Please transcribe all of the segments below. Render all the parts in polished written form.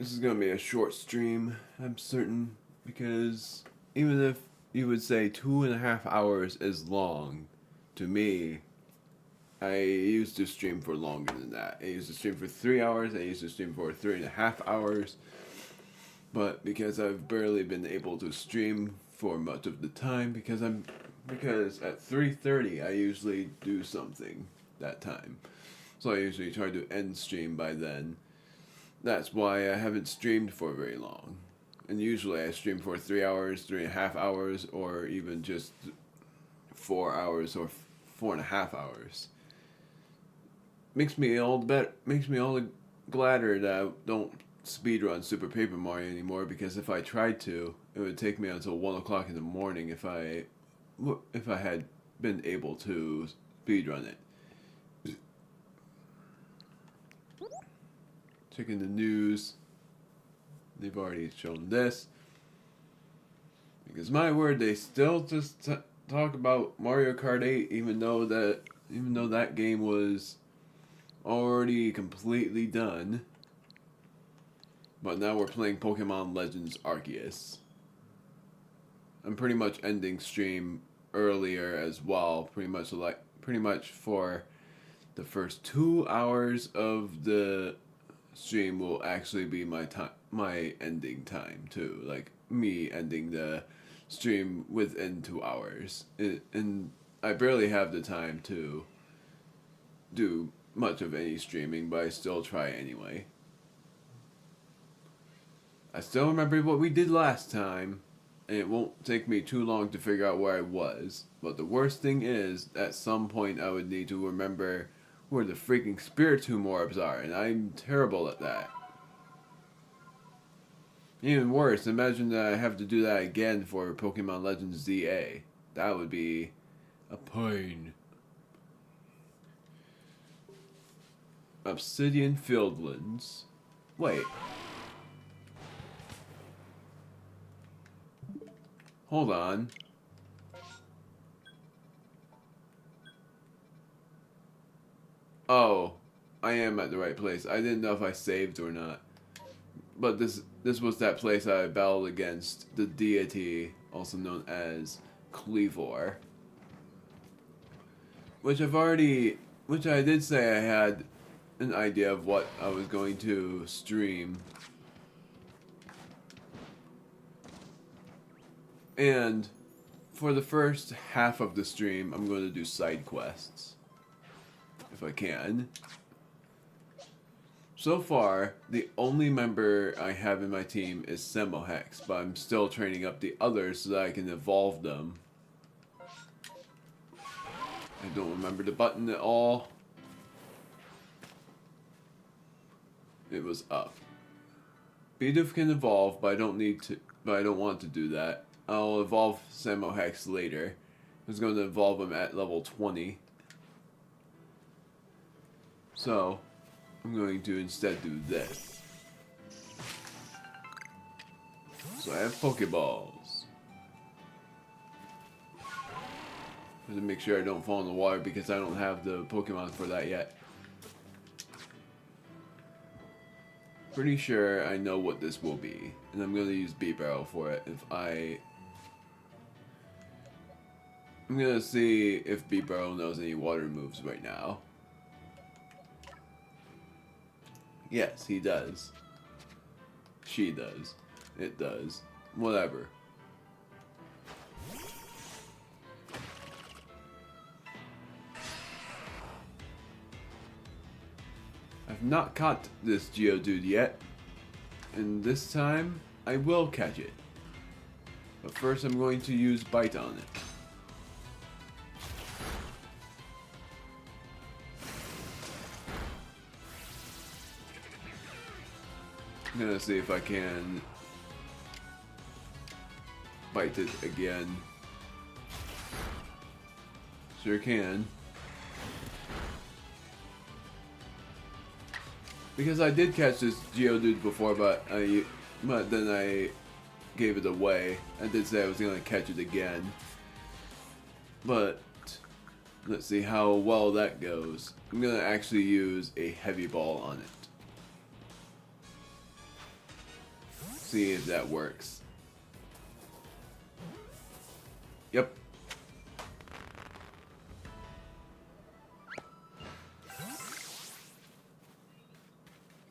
This is gonna be a short stream, I'm certain, because even if you would say 2.5 hours is long, to me, I used to stream for longer than that. I used to stream for 3 hours, I used to stream for 3.5 hours, but because I've barely been able to stream for much of the time, because at 3:30 I usually do something that time. So I usually try to end stream by then. That's why I haven't streamed for very long. And usually I stream for 3 hours, 3.5 hours, or even just 4 hours or 4.5 hours. Makes me all the gladder that I don't speedrun Super Paper Mario anymore, because if I tried to, it would take me until 1 o'clock in the morning if I had been able to speedrun it. Checking the news. They've already shown this. Because my word, they still just talk about Mario Kart 8, even though that game was already completely done. But now we're playing Pokemon Legends Arceus. I'm pretty much ending stream earlier as well. Pretty much for the first 2 hours of the stream will actually be my ending time too. Like me ending the stream within 2 hours. And I barely have the time to do much of any streaming, but I still try anyway. I still remember what we did last time, and it won't take me too long to figure out where I was. But the worst thing is, at some point I would need to remember where the freaking Spiritomb orbs are, and I'm terrible at that. Even worse, imagine that I have to do that again for Pokemon Legends ZA. That would be a pain. Obsidian Fieldlands. Wait. Hold on. Oh, I am at the right place. I didn't know if I saved or not. But this was that place I battled against the deity, also known as Cleavor. Which I did say I had an idea of what I was going to stream. And for the first half of the stream, I'm going to do side quests. If I can. So far, the only member I have in my team is Semohex, but I'm still training up the others so that I can evolve them. I don't remember the button at all. It was up. Bidoof can evolve, but I don't want to do that. I'll evolve Semohex later. I was going to evolve him at level 20. So, I'm going to instead do this. So I have Pokeballs. I have to make sure I don't fall in the water because I don't have the Pokemon for that yet. Pretty sure I know what this will be. And I'm going to use B-Barrel for it. I'm going to see if B-Barrel knows any water moves right now. Yes, he does. She does. It does. Whatever. I've not caught this Geodude yet. And this time, I will catch it. But first I'm going to use Bite on it. I'm gonna see if I can bite it again. Sure can. Because I did catch this Geodude before, but then I gave it away. I did say I was gonna catch it again. But let's see how well that goes. I'm gonna actually use a heavy ball on it. see if that works. Yep.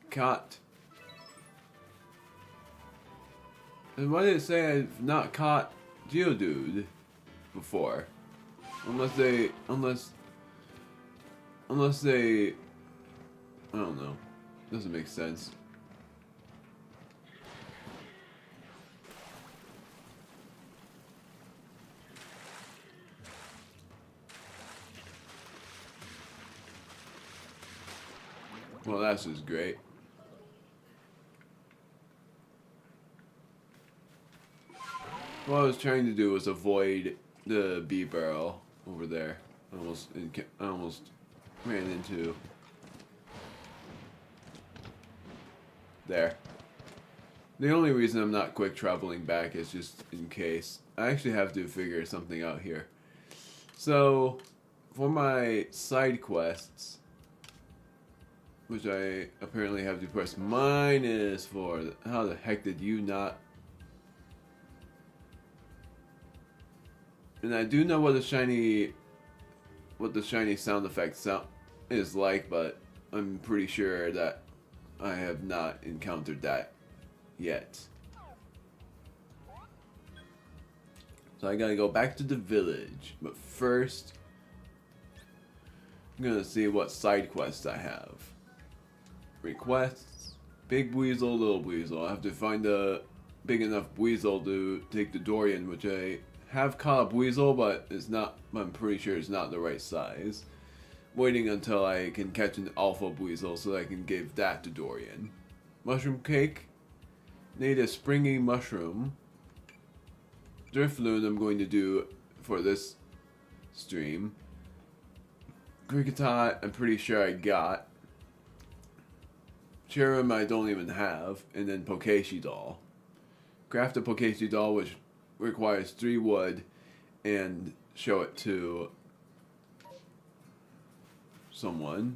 Caught. And why did it say I've not caught Geodude before? Unless they, I don't know. Doesn't make sense. Well, that's just great. What I was trying to do was avoid the bee barrel over there. I almost ran into there. The only reason I'm not quick traveling back is just in case. I actually have to figure something out here. So, for my side quests, which I apparently have to press minus for. How the heck did you not? And I do know what the shiny sound effect is like, but I'm pretty sure that I have not encountered that yet. So I gotta go back to the village, but first I'm gonna see what side quests I have. Requests, big weasel, little weasel. I have to find a big enough weasel to take the Dorian, which I have caught up weasel, but it's not. I'm pretty sure it's not the right size. Waiting until I can catch an alpha weasel so that I can give that to Dorian. Mushroom cake. Need a springy mushroom. Drifloon I'm going to do for this stream. Kricketot I'm pretty sure I got. Cherrim I don't even have, and then Pokeshi doll. Craft a Pokeshi doll, which requires 3 wood, and show it to someone.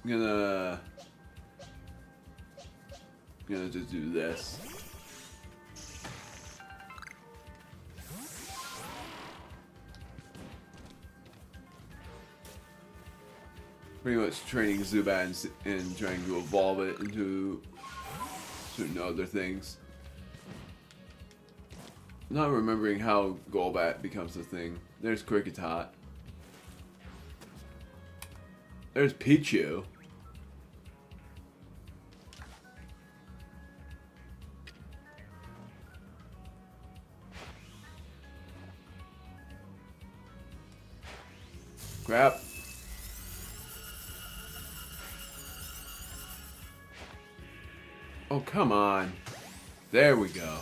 I'm gonna just do this. Pretty much training Zubat and trying to evolve it into certain other things. Not remembering how Golbat becomes a thing. There's Kricketot. There's Pichu. Crap. Oh, come on. There we go.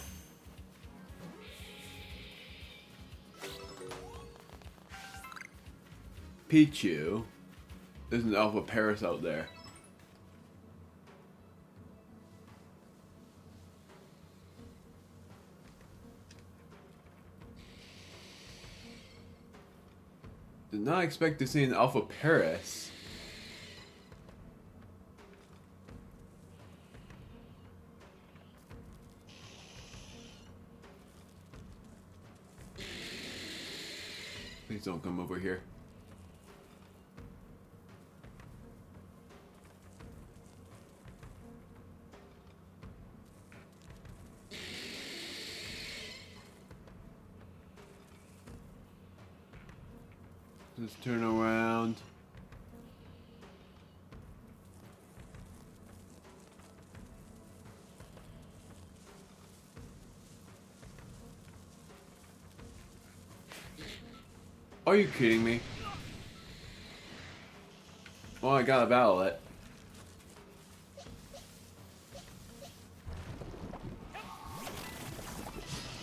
Pichu. There's an Alpha Paris out there. Did not expect to see an Alpha Paris. Please don't come over here. Just turn around. Are you kidding me? Well, I gotta battle it.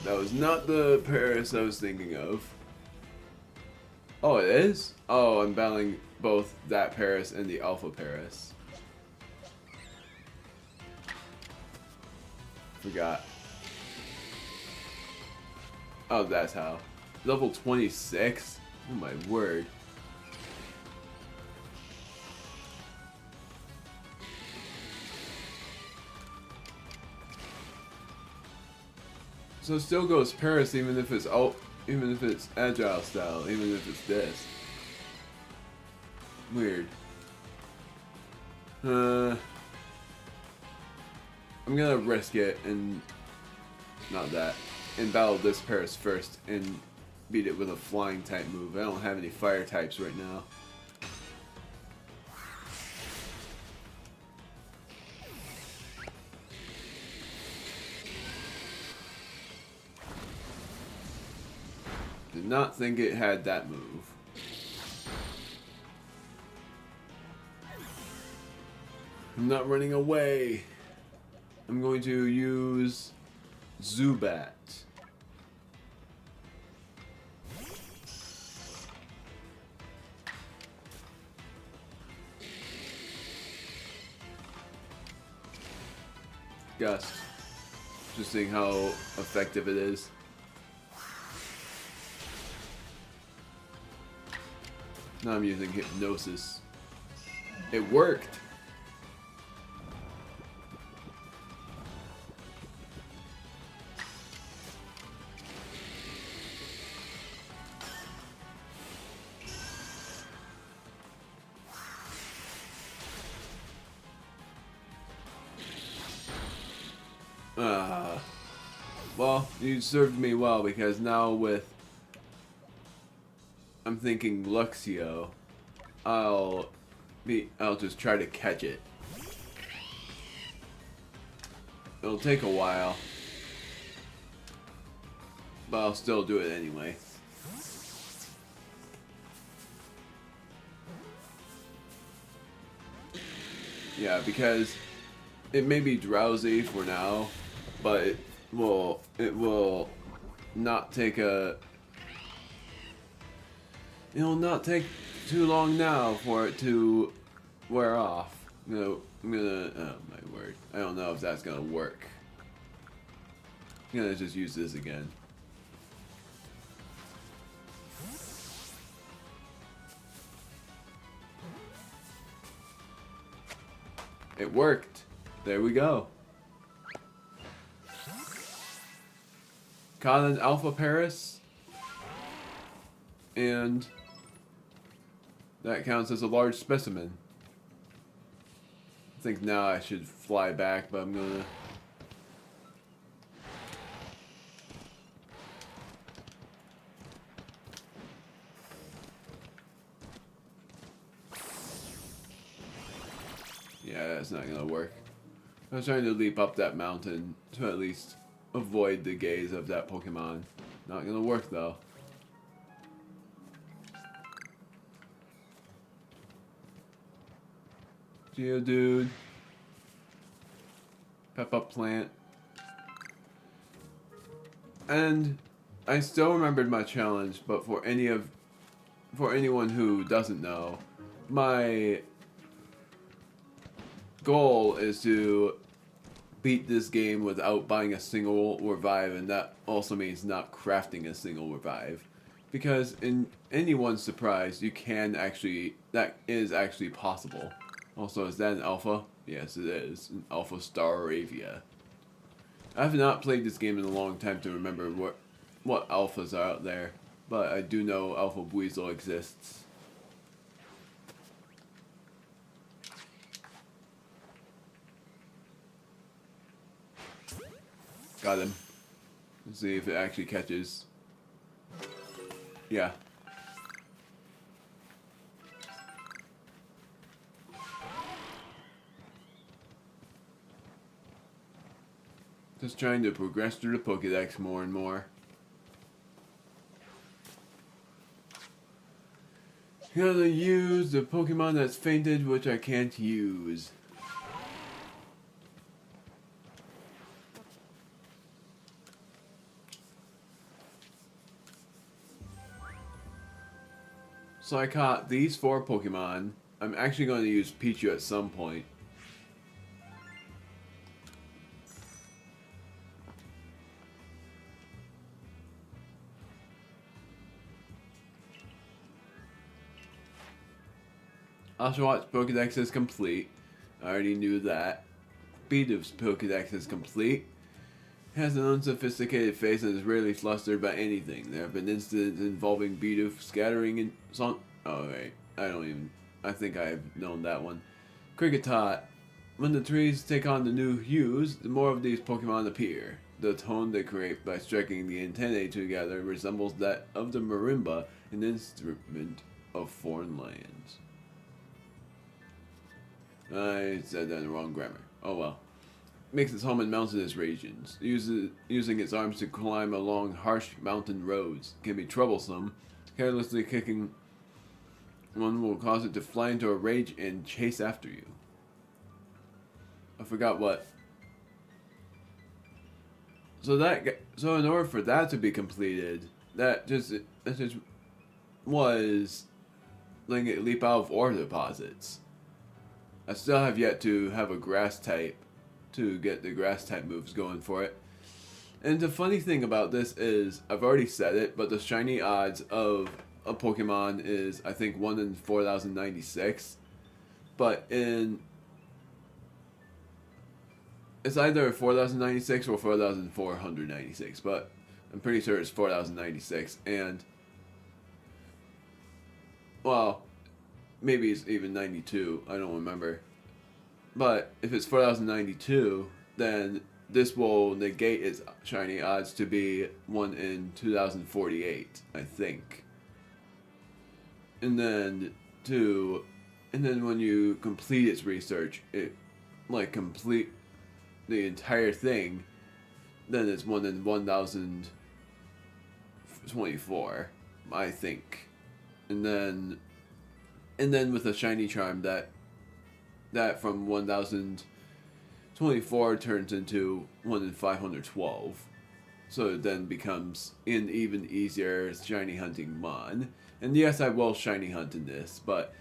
That was not the Paris I was thinking of. Oh, it is? Oh, I'm battling both that Paris and the Alpha Paris. Forgot. Oh, that's how. Level 26? Oh my word. So it still goes Paris even if it's even if it's agile style, even if it's this. Weird. I'm gonna risk it and not that. And battle this Paris first and beat it with a flying type move. I don't have any fire types right now. Did not think it had that move. I'm not running away. I'm going to use Zubat. Gust. Just seeing how effective it is. Now I'm using Hypnosis. It worked! Well, you served me well because now with I'm thinking Luxio, I'll just try to catch it. It'll take a while, but I'll still do it anyway. Yeah, because it may be drowsy for now, but it will not take it'll not take too long now for it to wear off. I'm gonna oh my word. I don't know if that's gonna work. I'm gonna just use this again. It worked. There we go. Caught an Alpha Paris. And that counts as a large specimen. I think now I should fly back, but I'm gonna... Yeah, that's not gonna work. I was trying to leap up that mountain to at least avoid the gaze of that Pokemon. Not gonna work though. Geodude. Pep-up plant. And I still remembered my challenge, but for anyone who doesn't know, my goal is to beat this game without buying a single revive, and that also means not crafting a single revive. Because in anyone's surprise, you can actually, that is actually possible. Also, is that an alpha? Yes, it is. An Alpha Staravia. I have not played this game in a long time to remember what alphas are out there, but I do know Alpha Buizel exists. Got him. Let's see if it actually catches. Yeah. Just trying to progress through the Pokédex more and more. Gotta use the Pokemon that's fainted, which I can't use. So I caught these 4 Pokemon. I'm actually going to use Pichu at some point. Oshawott Pokédex is complete. I already knew that. Beetle's Pokédex is complete. Has an unsophisticated face and is rarely flustered by anything. There have been incidents involving Bidoof scattering in song. Oh, wait. I think I've known that one. Kricketot. When the trees take on the new hues, the more of these Pokemon appear. The tone they create by striking the antennae together resembles that of the marimba, an instrument of foreign lands. I said that in the wrong grammar. Oh well. Makes its home in mountainous regions. Using its arms to climb along harsh mountain roads. Can be troublesome. Carelessly kicking one will cause it to fly into a rage and chase after you. I forgot what. So in order for that to be completed, that just was letting it leap out of ore deposits. I still have yet to have a grass type to get the grass type moves going for it. And the funny thing about this is, I've already said it, but the shiny odds of a Pokemon is, I think, 1 in 4,096. But it's either 4,096 or 4,496, but I'm pretty sure it's 4,096. And, well, maybe it's even 92, I don't remember. But if it's 4,092, then this will negate its shiny odds to be 1 in 2,048, I think. And then when you complete its research, it complete the entire thing, then it's 1 in 1,024, I think. And then with a shiny charm that from 1,024 turns into 1 in 512. So it then becomes an even easier shiny hunting mon. And yes, I will shiny hunt in this, but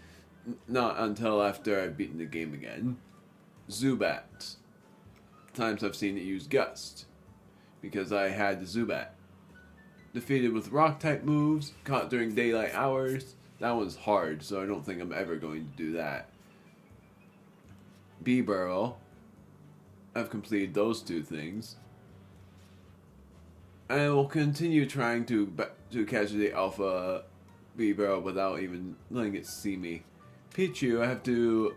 not until after I've beaten the game again. Zubat. Times I've seen it use Gust, because I had the Zubat. Defeated with rock type moves, caught during daylight hours. That one's hard, so I don't think I'm ever going to do that. B-Burrow. I've completed those two things. I will continue trying to catch the Alpha B-Burrow without even letting it see me. Pichu I have to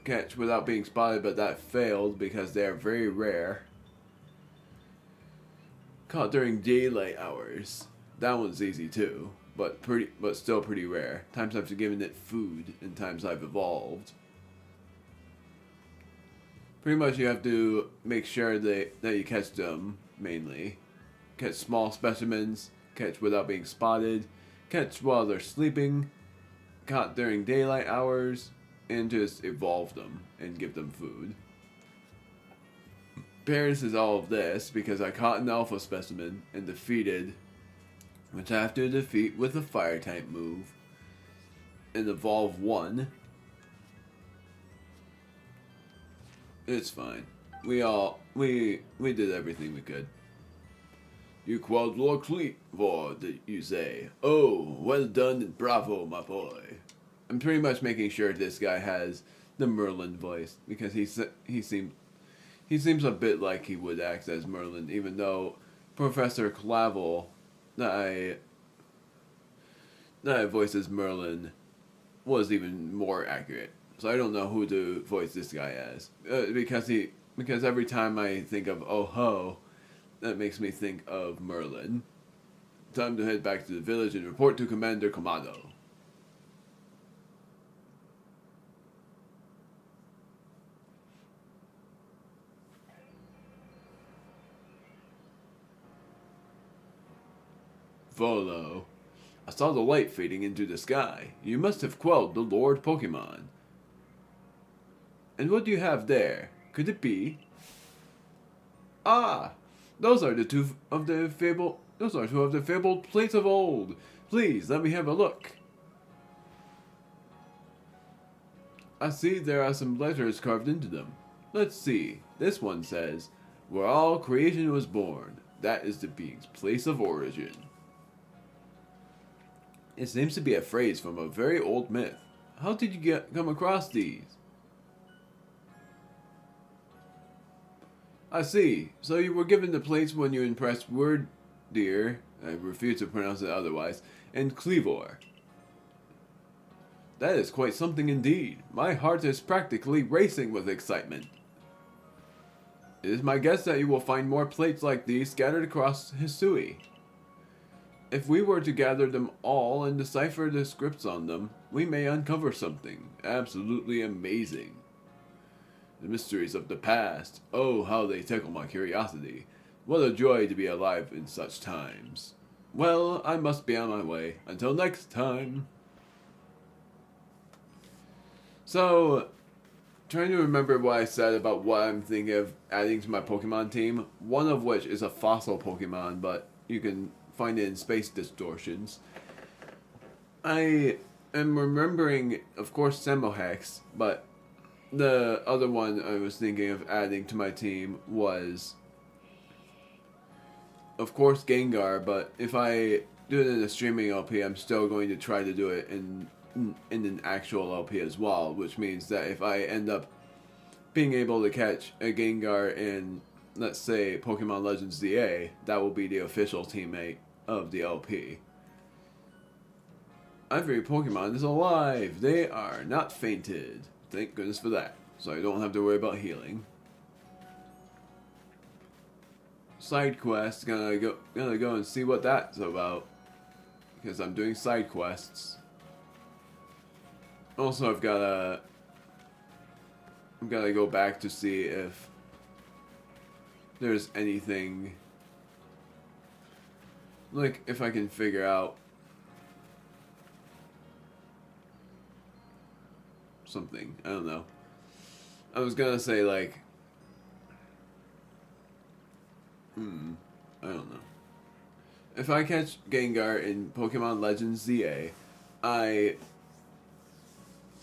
catch without being spotted, but that failed because they are very rare. Caught during daylight hours. That one's easy too, but still pretty rare. Times I've given it food, and times I've evolved. Pretty much you have to make sure that you catch them, mainly. Catch small specimens, catch without being spotted, catch while they're sleeping, caught during daylight hours, and just evolve them and give them food. Paris is all of this because I caught an alpha specimen and defeated, which I have to defeat with a fire type move, and evolve one. It's fine. We did everything we could. You quelled Lord Cleavor, you say. Oh, well done and bravo, my boy. I'm pretty much making sure this guy has the Merlin voice, because he seems a bit like he would act as Merlin, even though Professor Clavel that I voiced as Merlin was even more accurate. So I don't know who to voice this guy as, because every time I think of Oh Ho, that makes me think of Merlin. Time to head back to the village and report to Commander Kamado. Volo, I saw the light fading into the sky. You must have quelled the Lord Pokemon. And what do you have there? Could it be? Ah! Those are two of the fabled plates of old. Please, let me have a look. I see there are some letters carved into them. Let's see. This one says, where all creation was born. That is the being's place of origin. It seems to be a phrase from a very old myth. How did you come across these? I see. So you were given the place when you impressed Word Deer, I refuse to pronounce it otherwise, and Cleavor. That is quite something indeed. My heart is practically racing with excitement. It is my guess that you will find more plates like these scattered across Hisui. If we were to gather them all and decipher the scripts on them, we may uncover something absolutely amazing. The mysteries of the past, oh how they tickle my curiosity. What a joy to be alive in such times. Well, I must be on my way. Until next time. So, trying to remember what I said about what I'm thinking of adding to my Pokemon team, one of which is a fossil Pokemon, but you can find it in Space Distortions. I am remembering, of course, Semohex, but the other one I was thinking of adding to my team was, of course, Gengar, but if I do it in a streaming LP, I'm still going to try to do it in an actual LP as well, which means that if I end up being able to catch a Gengar in, let's say, Pokemon Legends ZA, that will be the official teammate of the LP. Every Pokemon is alive! They are not fainted. Thank goodness for that. So I don't have to worry about healing. Side quest, gonna go and see what that's about. Because I'm doing side quests. Also, I've gotta go back to see if there's anything, like, if I can figure out something. I don't know. I was gonna say, like, I don't know. If I catch Gengar in Pokemon Legends ZA, I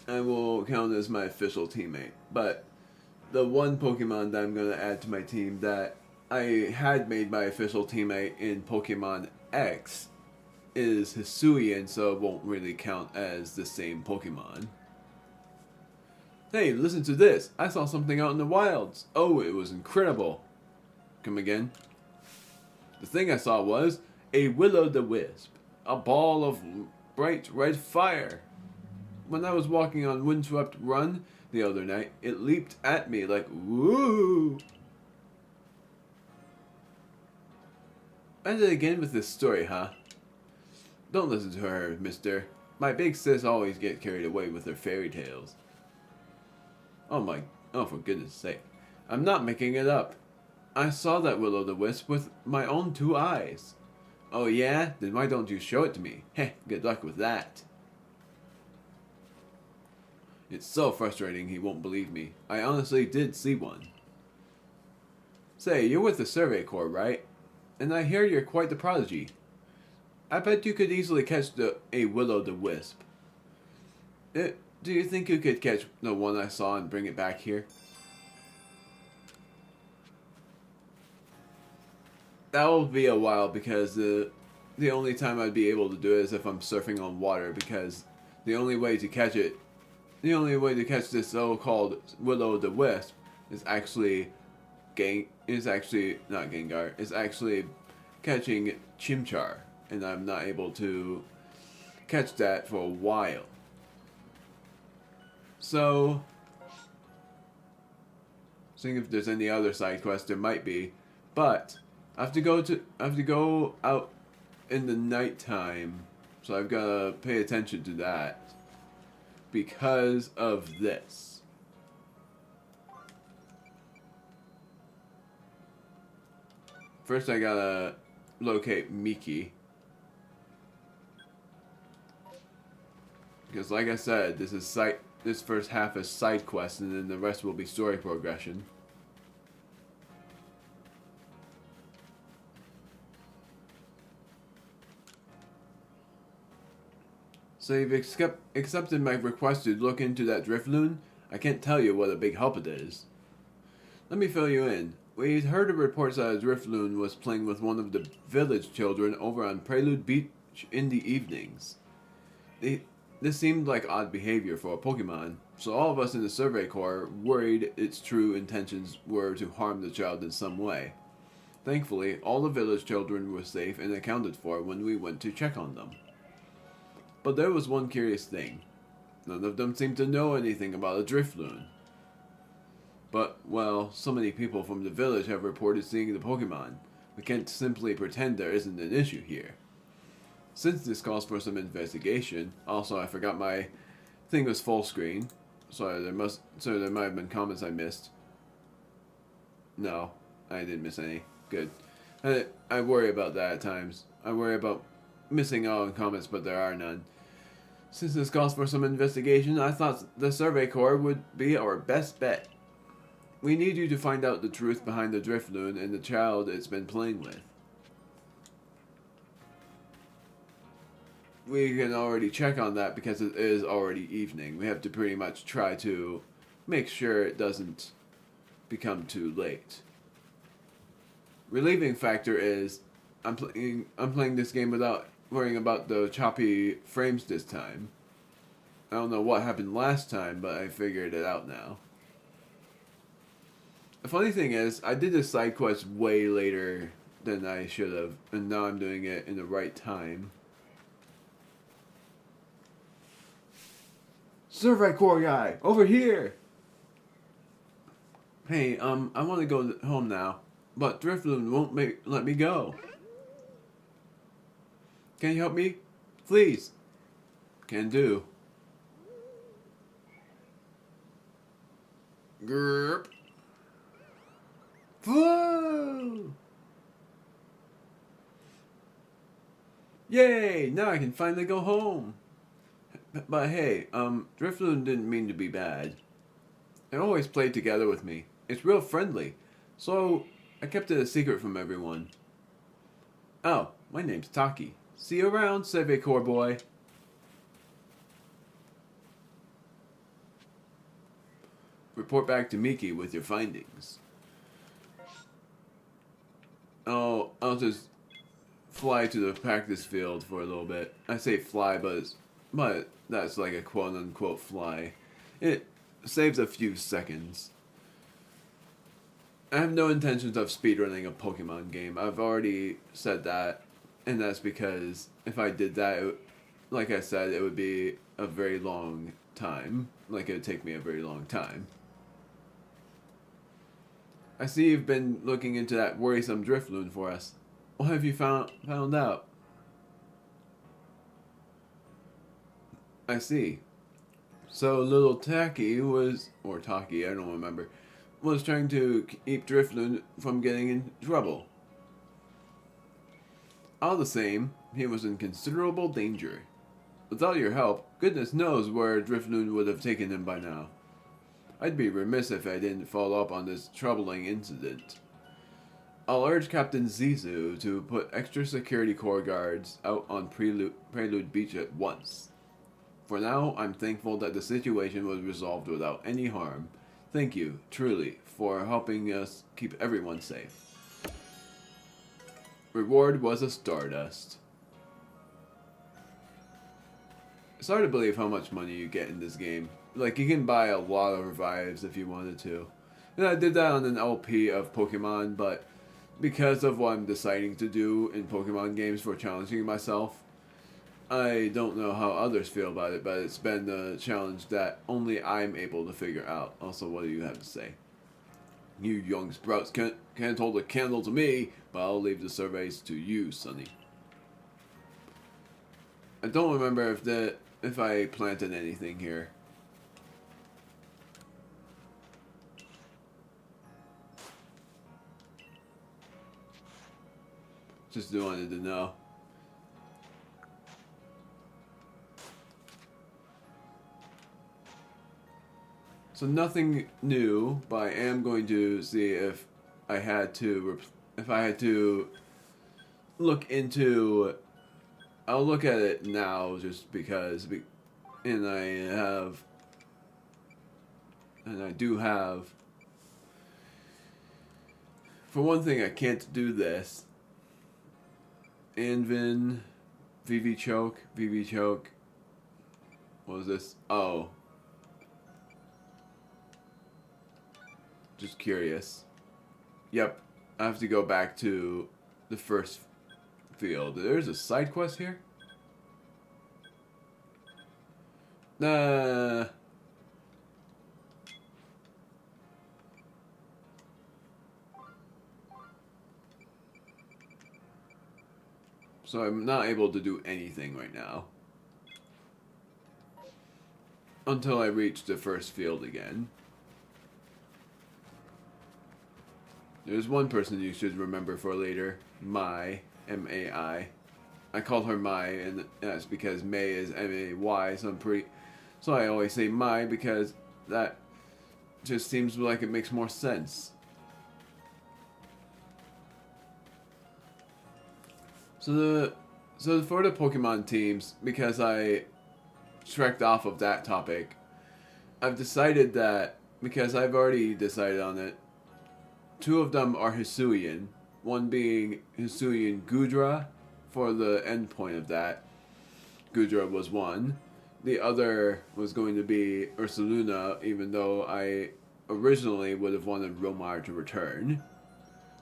will count as my official teammate. But the one Pokemon that I'm going to add to my team that I had made my official teammate in Pokemon X is Hisuian, so it won't really count as the same Pokemon. Hey, listen to this. I saw something out in the wilds. Oh, it was incredible. Come again? The thing I saw was a will-o'-the-wisp. A ball of bright red fire. When I was walking on Windswept Run the other night, it leaped at me like, woo! At it again with this story, huh? Don't listen to her, mister. My big sis always gets carried away with her fairy tales. Oh for goodness sake. I'm not making it up. I saw that will-o'-the-wisp with my own 2 eyes. Oh yeah? Then why don't you show it to me? Heh, good luck with that. It's so frustrating he won't believe me. I honestly did see one. Say, you're with the Survey Corps, right? And I hear you're quite the prodigy. I bet you could easily catch a will-o'-the-wisp. Do you think you could catch the one I saw and bring it back here? That will be a while because the only time I'd be able to do it is if I'm surfing on water, because the only way to catch this so-called will-o'-the-wisp is actually not Gengar. It's actually catching Chimchar, and I'm not able to catch that for a while. So, seeing if there's any other side quests, there might be, but I have to go out in the nighttime, so I've got to pay attention to that because of this. First, I gotta locate Miki. Because like I said, this first half is side quests, and then the rest will be story progression. So you've accepted my request to look into that Drifloon? I can't tell you what a big help it is. Let me fill you in. We heard of reports that a Drifloon was playing with one of the village children over on Prelude Beach in the evenings. This seemed like odd behavior for a Pokemon, so all of us in the Survey Corps worried its true intentions were to harm the child in some way. Thankfully, all the village children were safe and accounted for when we went to check on them. But there was one curious thing. None of them seemed to know anything about a Drifloon. But, well, so many people from the village have reported seeing the Pokemon. We can't simply pretend there isn't an issue here. Since this calls for some investigation, also I forgot my thing was full screen. So there might have been comments I missed. No, I didn't miss any. Good. I worry about that at times. I worry about missing out on comments, but there are none. Since this calls for some investigation, I thought the Survey Corps would be our best bet. We need you to find out the truth behind the Drifloon and the child it's been playing with. We can already check on that because it is already evening. We have to pretty much try to make sure it doesn't become too late. Relieving factor is I'm playing this game without worrying about the choppy frames this time. I don't know what happened last time, but I figured it out now. The funny thing is, I did this side quest way later than I should have, and now I'm doing it in the right time. Survey Corps guy, over here! Hey, I want to go home now, but Drifloon won't let me go. Can you help me? Please. Can do. Grrp. Whoa! Yay! Now I can finally go home. But hey, Drifloon didn't mean to be bad. It always played together with me. It's real friendly. So, I kept it a secret from everyone. Oh, my name's Taki. See you around, Survey Corps boy. Report back to Miki with your findings. Oh, I'll just fly to the practice field for a little bit. I say fly, but that's like a quote-unquote fly. It saves a few seconds. I have no intentions of speedrunning a Pokemon game. I've already said that, and that's because if I did that, like I said, it would be a very long time. Like, it would take me a very long time. I see you've been looking into that worrisome Drifloon for us. What have you found out? I see. So little Taki, I don't remember, was trying to keep Drifloon from getting in trouble. All the same, he was in considerable danger. Without your help, goodness knows where Drifloon would have taken him by now. I'd be remiss if I didn't follow up on this troubling incident. I'll urge Captain Zizu to put extra security corps guards out on Prelude Beach at once. For now, I'm thankful that the situation was resolved without any harm. Thank you, truly, for helping us keep everyone safe. Reward was a Stardust. It's hard to believe how much money you get in this game. Like, you can buy a lot of revives if you wanted to. And I did that on an LP of Pokemon, but because of what I'm deciding to do in Pokemon games for challenging myself, I don't know how others feel about it, but it's been a challenge that only I'm able to figure out. Also, what do you have to say? You young sprouts can't hold a candle to me, but I'll leave the surveys to you, Sonny. I don't remember if I planted anything here. Just wanted to know. So nothing new, but I am going to see if I had to look into. I'll look at it now just because, and I do have. For one thing, I can't do this. Anvin, VV Choke. What was this? Oh. Just curious. Yep. I have to go back to the first field. There's a side quest here? Nah. So I'm not able to do anything right now. Until I reach the first field again. There's one person you should remember for later. Mai. M-A-I. I call her Mai, and that's because May is M-A-Y, so I always say Mai because that just seems like it makes more sense. So for the Pokemon teams, because I trekked off of that topic, I've decided that, because I've already decided on it, 2 of them are Hisuian, one being Hisuian Gudra for the end point of that. Gudra was one. The other was going to be Ursaluna, even though I originally would have wanted Romar to return.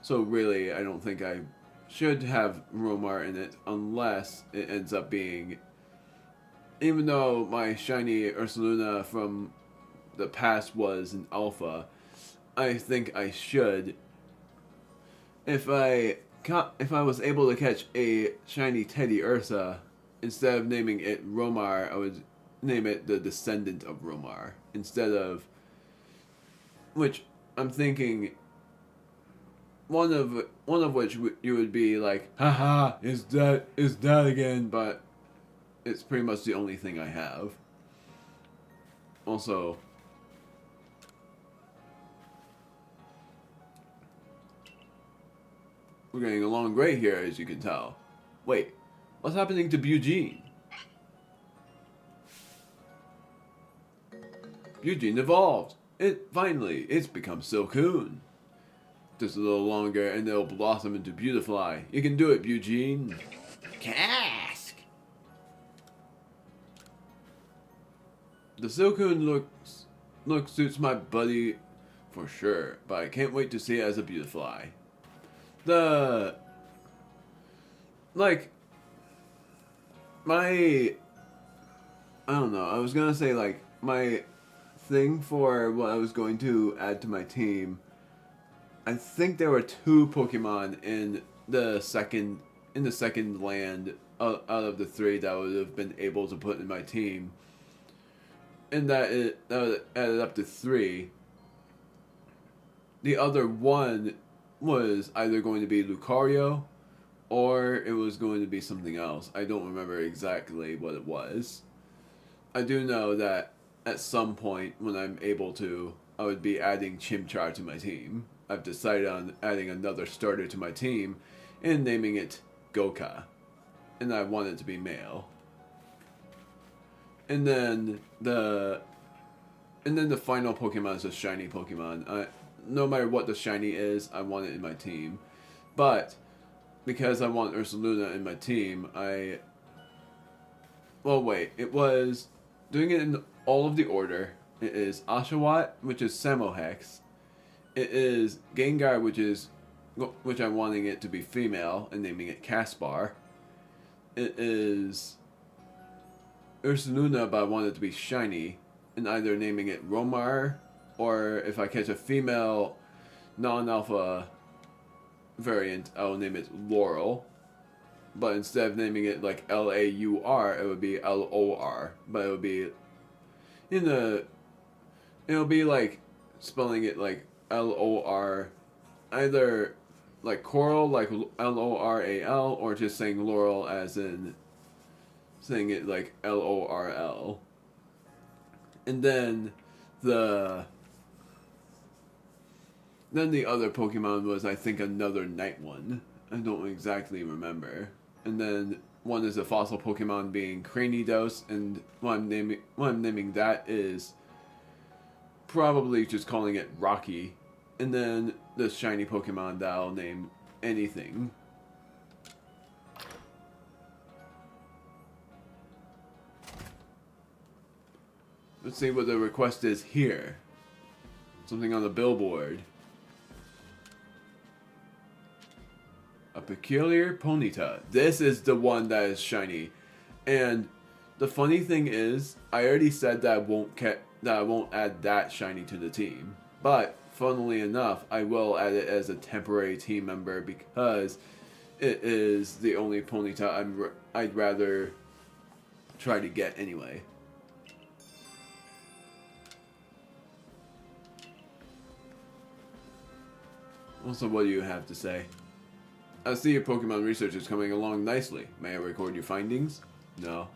So really, I don't think I should have Romar in it unless it ends up being... Even though my shiny Ursaluna from the past was an alpha, I think I should. If I was able to catch a shiny Teddy Ursa, instead of naming it Romar, I would name it the Descendant of Romar. Instead of... Which, I'm thinking... One of which you would be like, haha, is that again, but it's pretty much the only thing I have. Also, we're getting along great here, as you can tell. Wait, what's happening to Eugene? Eugene evolved. It's become Silcoon. Just a little longer and it'll blossom into Beautifly. You can do it, Eugene. Cask! The Silcoon look suits my buddy for sure, but I can't wait to see it as a Beautifly. I don't know, I was gonna say, like, my thing for what I was going to add to my team, I think there were 2 Pokemon in the second land out of the 3 that I would have been able to put in my team. And that added up to 3. The other one was either going to be Lucario or it was going to be something else. I don't remember exactly what it was. I do know that at some point when I'm able to, I would be adding Chimchar to my team. I've decided on adding another starter to my team and naming it Goka. And I want it to be male. And then the final Pokemon is a shiny Pokemon. No matter what the shiny is, I want it in my team. But because I want Ursaluna in my team, it was doing it in all of the order. It is Oshawott, which is Samohex. It is Gengar, which I'm wanting it to be female and naming it Caspar. It is Ursaluna, but I want it to be shiny and either naming it Romar or if I catch a female non-alpha variant, I'll name it Laurel. But instead of naming it like L-A-U-R, it would be L-O-R. But it'll be like spelling it like L-O-R, either like Coral, like L-O-R-A-L, or just saying Laurel as in saying it like L-O-R-L. And then the other Pokemon was, I think, another night one. I don't exactly remember. And then one is a fossil Pokemon being Cranidos, and what I'm naming that is probably just calling it Rocky. And then the shiny Pokemon that I'll name anything. Let's see what the request is here. Something on the billboard. A peculiar Ponyta. This is the one that is shiny. And the funny thing is, I already said that I won't add that shiny to the team. But funnily enough, I will add it as a temporary team member because it is the only Ponyta I'd rather try to get anyway. Also, what do you have to say? I see your Pokemon research is coming along nicely. May I record your findings? No.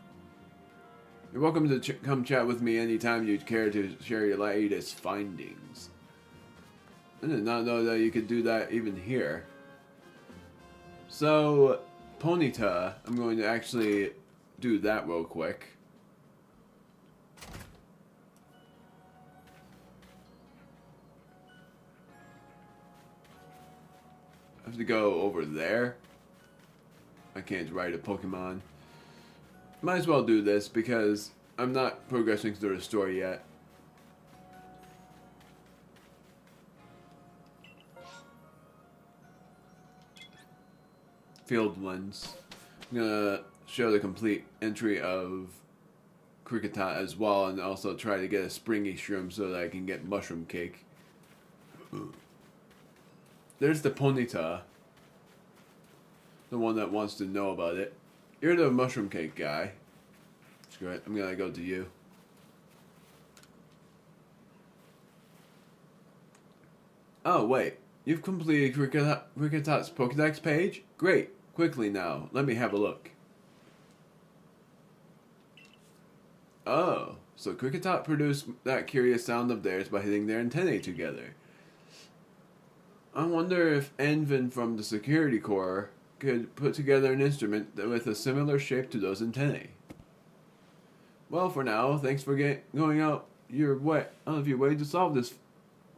You're welcome to come chat with me anytime you'd care to share your latest findings. I did not know that you could do that even here. So, Ponyta, I'm going to actually do that real quick. I have to go over there. I can't ride a Pokemon. Might as well do this because I'm not progressing through the story yet. Field lens. I'm gonna show the complete entry of Kricketot as well, and also try to get a springy shroom so that I can get mushroom cake. There's the Ponyta. The one that wants to know about it. You're the mushroom cake guy. Screw it, I'm gonna go to you. Oh wait, you've completed Kricketot's Pokedex page? Great, quickly now, let me have a look. Oh, so Kricketot produced that curious sound of theirs by hitting their antennae together. I wonder if Envin from the Security Corps could put together an instrument with a similar shape to those antennae. Well, for now, thanks for going out of your way to solve this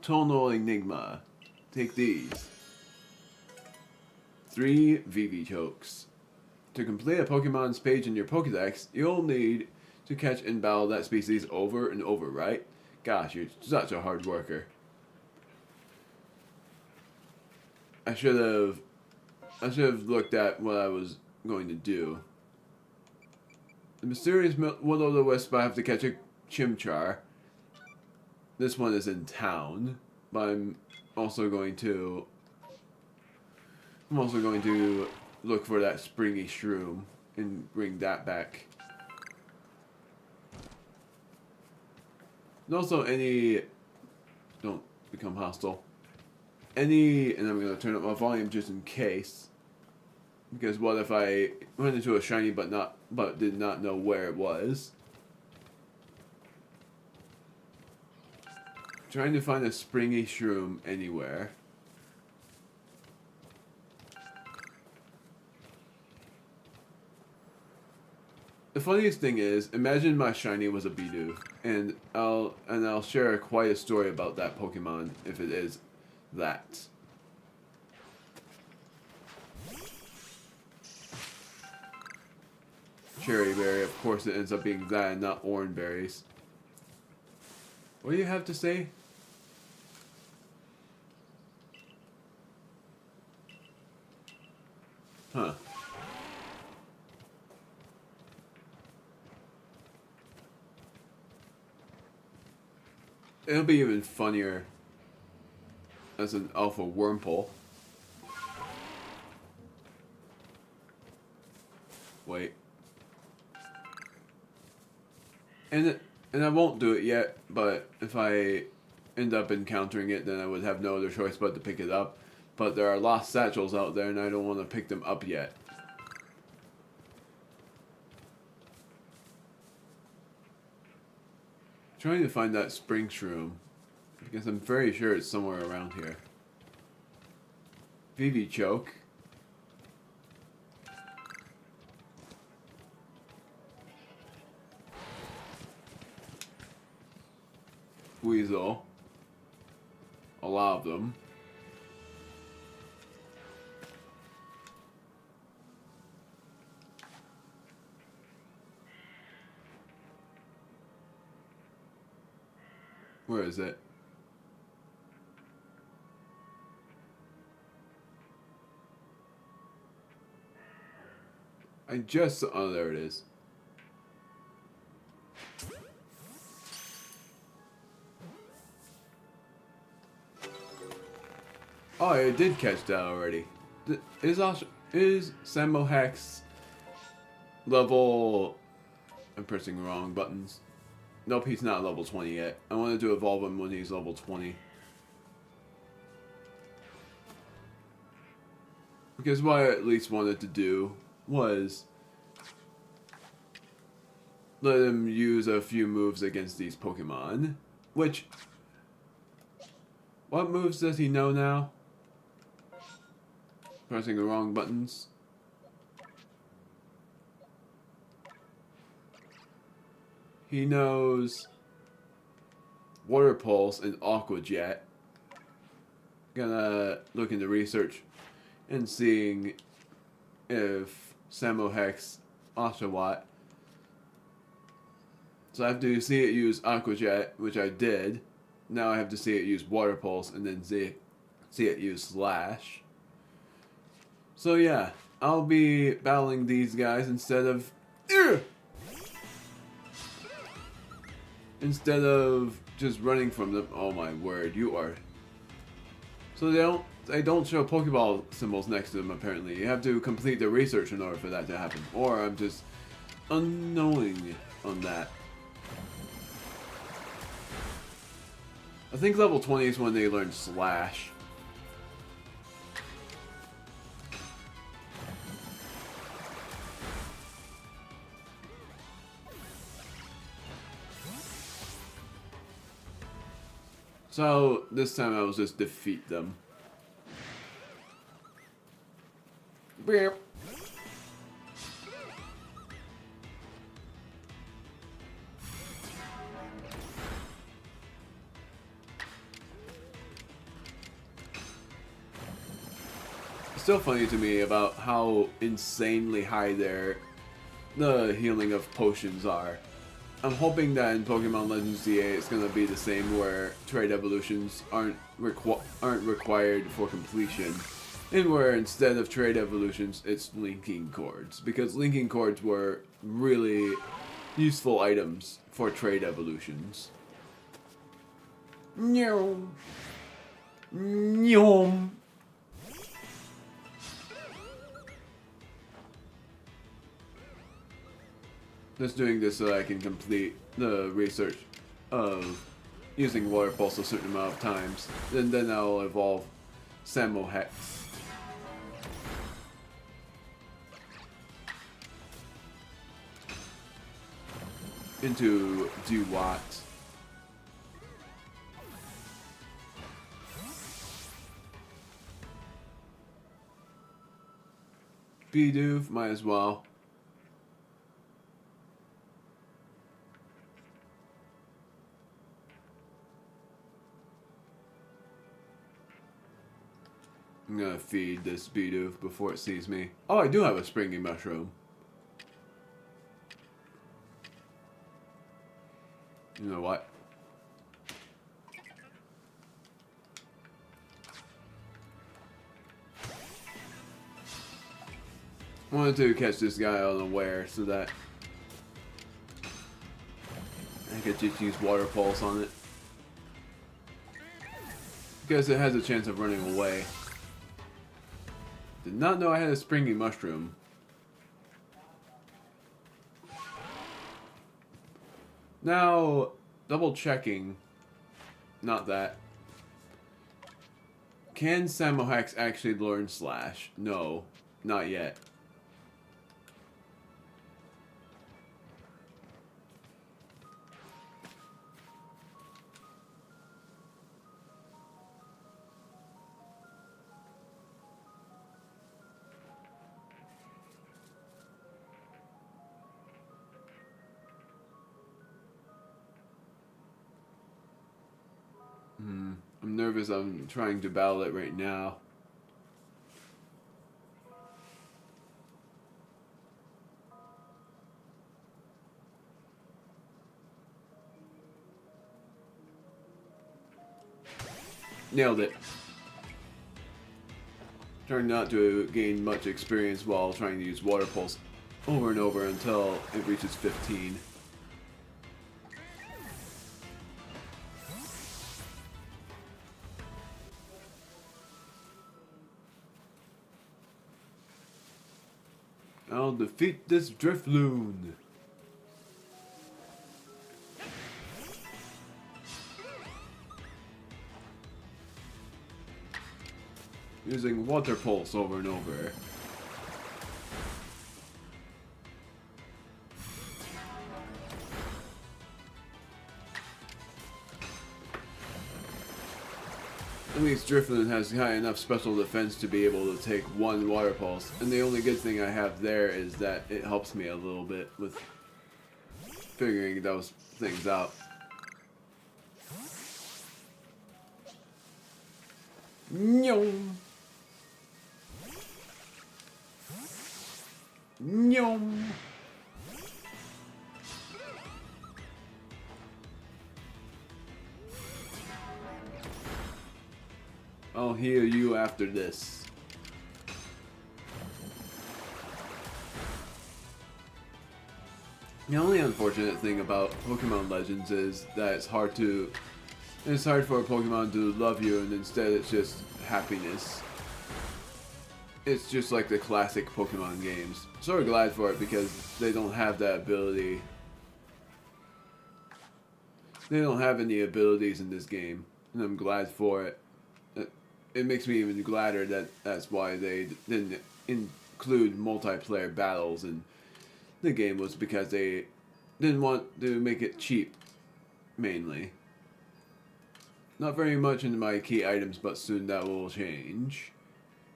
tonal enigma. Take these. 3 VV chokes. To complete a Pokemon's page in your Pokedex, you'll need to catch and battle that species over and over, right? Gosh, you're such a hard worker. I should have looked at what I was going to do. The mysterious Will-O-The-Wisp, I have to catch a Chimchar. This one is in town, but I'm also going to look for that springy shroom and bring that back. And also don't become hostile. And I'm going to turn up my volume just in case. Because what if I went into a shiny but did not know where it was? Trying to find a springy shroom anywhere. The funniest thing is, imagine my shiny was a Bidoof, and I'll share quite a story about that Pokemon if it is that. Cherry berry, of course it ends up being that and not orange berries. What do you have to say? Huh. It'll be even funnier as an alpha Wurmple. Wait. And I won't do it yet, but if I end up encountering it, then I would have no other choice but to pick it up. But there are lost satchels out there, and I don't want to pick them up yet. Trying to find that spring shroom, because I'm very sure it's somewhere around here. VV choke. Weasel. A lot of them. Where is it? I just... Oh, there it is. Oh, I did catch that already. Is Sammo Hex level... I'm pressing wrong buttons. Nope, he's not level 20 yet. I wanted to evolve him when he's level 20. Because what I at least wanted to do was let him use a few moves against these Pokemon. Which... What moves does he know now? Pressing the wrong buttons. He knows Water Pulse and Aqua Jet. Gonna look into research and seeing if Sammo Hex Oshawott. So I have to see it use Aqua Jet, which I did. Now I have to see it use Water Pulse and then see it use Slash. So yeah, I'll be battling these guys instead of... Instead of just running from them. Oh my word, you are... So they don't show Pokeball symbols next to them apparently. You have to complete the research in order for that to happen. Or I'm just unknowing on that. I think level 20 is when they learn Slash. So, this time I will just defeat them. Beep. It's still funny to me about how insanely high the healing of potions are. I'm hoping that in Pokemon Legends DA it's gonna be the same where trade evolutions aren't required for completion, and where instead of trade evolutions it's linking cords, because linking cords were really useful items for trade evolutions. Nyom. Nyom. Just doing this so that I can complete the research of using Water Pulse a certain amount of times. And then I'll evolve Sammo Hex. Into Duwat. Bidoof, might as well. I'm gonna feed this Bidoof before it sees me. Oh, I do have a springy mushroom. You know what? I wanted to catch this guy unaware so that I could just use Water Pulse on it. Because it has a chance of running away. Did not know I had a springy mushroom. Now, double checking. Not that. Can Sammo Hex actually learn Slash? No, not yet. I'm nervous. I'm trying to battle it right now. Nailed it. Trying not to gain much experience while trying to use Water Pulse over and over until it reaches 15. I'll defeat this Drifloon. Using Water Pulse over and over. At least Drifloon has high enough special defense to be able to take one Water Pulse, and the only good thing I have there is that it helps me a little bit with figuring those things out. Nyom. Nyom. I'll heal you after this. The only unfortunate thing about Pokemon Legends is that it's hard for a Pokemon to love you, and instead it's just happiness. It's just like the classic Pokemon games. Sort of glad for it because they don't have that ability. They don't have any abilities in this game, and I'm glad for it. It makes me even gladder that that's why they didn't include multiplayer battles in the game, was because they didn't want to make it cheap, mainly. Not very much into my key items, but soon that will change.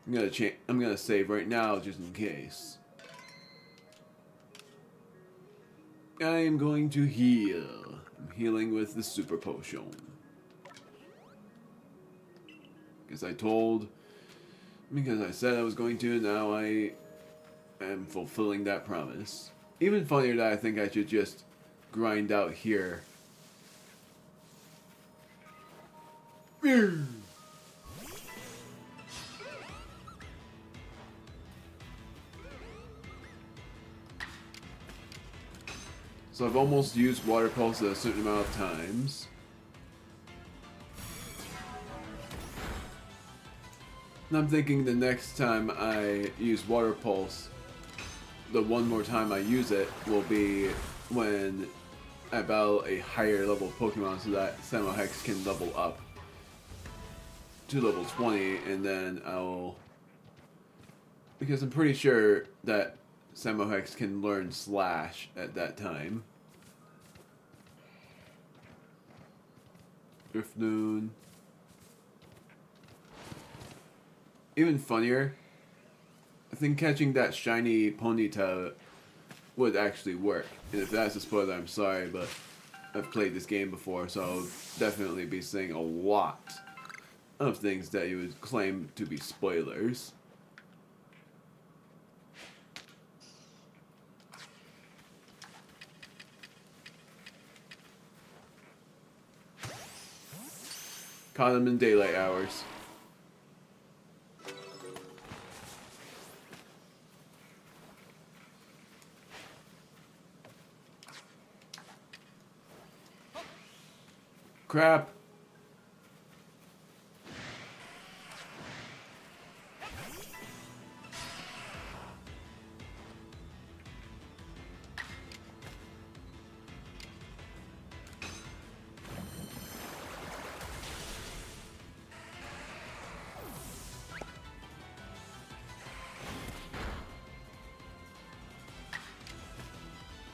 I'm gonna save right now just in case. I am going to heal. I'm healing with the Super Potion. Because I said I was going to, now I am fulfilling that promise. Even funnier that I think I should just grind out here. So I've almost used Water Pulse a certain amount of times. And I'm thinking the next time I use Water Pulse, the one more time I use it will be when I battle a higher level Pokemon so that Samohex can level up to level 20, and then because I'm pretty sure that Samohex can learn Slash at that time. Drifloon. Even funnier, I think catching that shiny Ponyta would actually work. And if that's a spoiler, I'm sorry, but I've played this game before, so I'll definitely be saying a lot of things that you would claim to be spoilers. Caught him in daylight hours. Crap.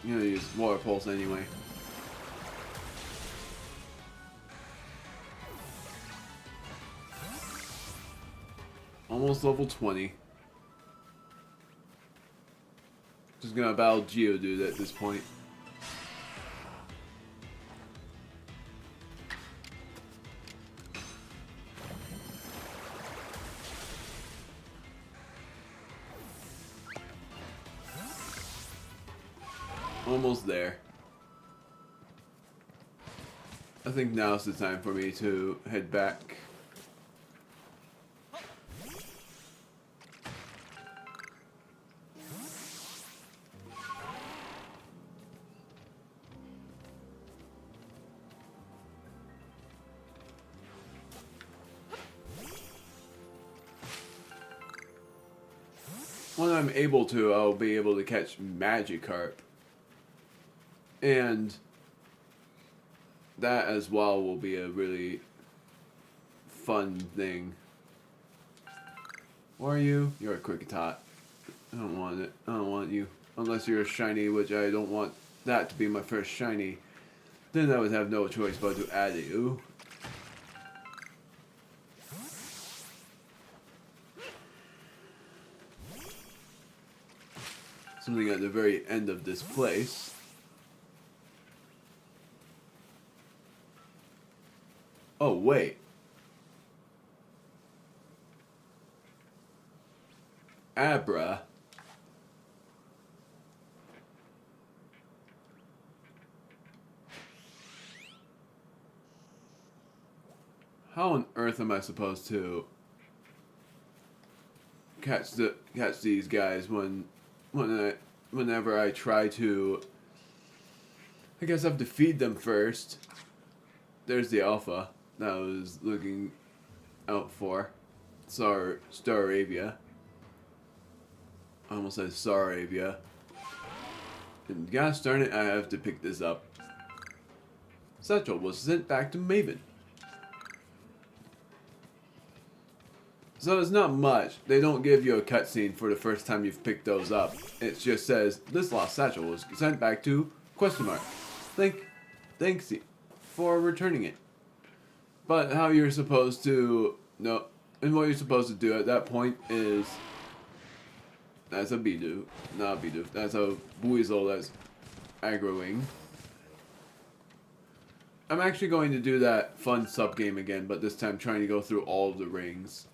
I'm gonna use Water Pulse anyway. Almost level 20. Just gonna battle Geodude at this point. Almost there. I think now's the time for me to head back when I'm able to, I'll be able to catch Magikarp. And that as well will be a really fun thing. Or are you? You're a Kricketot. I don't want it. I don't want you. Unless you're a shiny, which I don't want that to be my first shiny. Then I would have no choice but to add you. Something at the very end of this place. Oh, wait. Abra. How on earth am I supposed to catch these guys whenever I try to? I guess I have to feed them first. There's the alpha that I was looking out for. Staravia. I almost said Staravia. And gosh darn it, I have to pick this up. Satchel was sent back to Maven. So it's not much. They don't give you a cutscene for the first time you've picked those up. It just says, this lost satchel was sent back to ... Thanks for returning it. But how you're supposed to know, and what you're supposed to do at that point is, that's a Bidoof, not Bidoof, that's a Weasel that's aggroing. I'm actually going to do that fun sub-game again, but this time trying to go through all of the rings.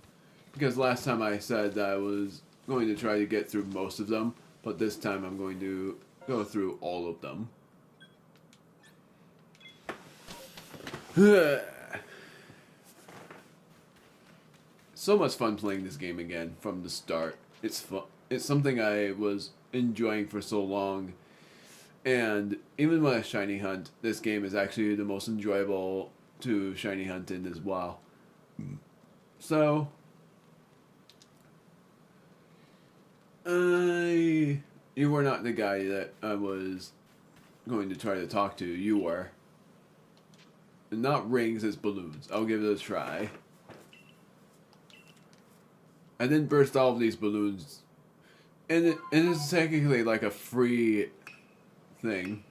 Because last time I said that I was going to try to get through most of them, but this time I'm going to go through all of them. So much fun playing this game again from the start. It's fun. It's something I was enjoying for so long. And even when I shiny hunt, this game is actually the most enjoyable to shiny hunt in as well. So you were not the guy that I was going to try to talk to. You were. And not rings, it's balloons. I'll give it a try. I didn't burst all of these balloons. And it's technically like a free thing.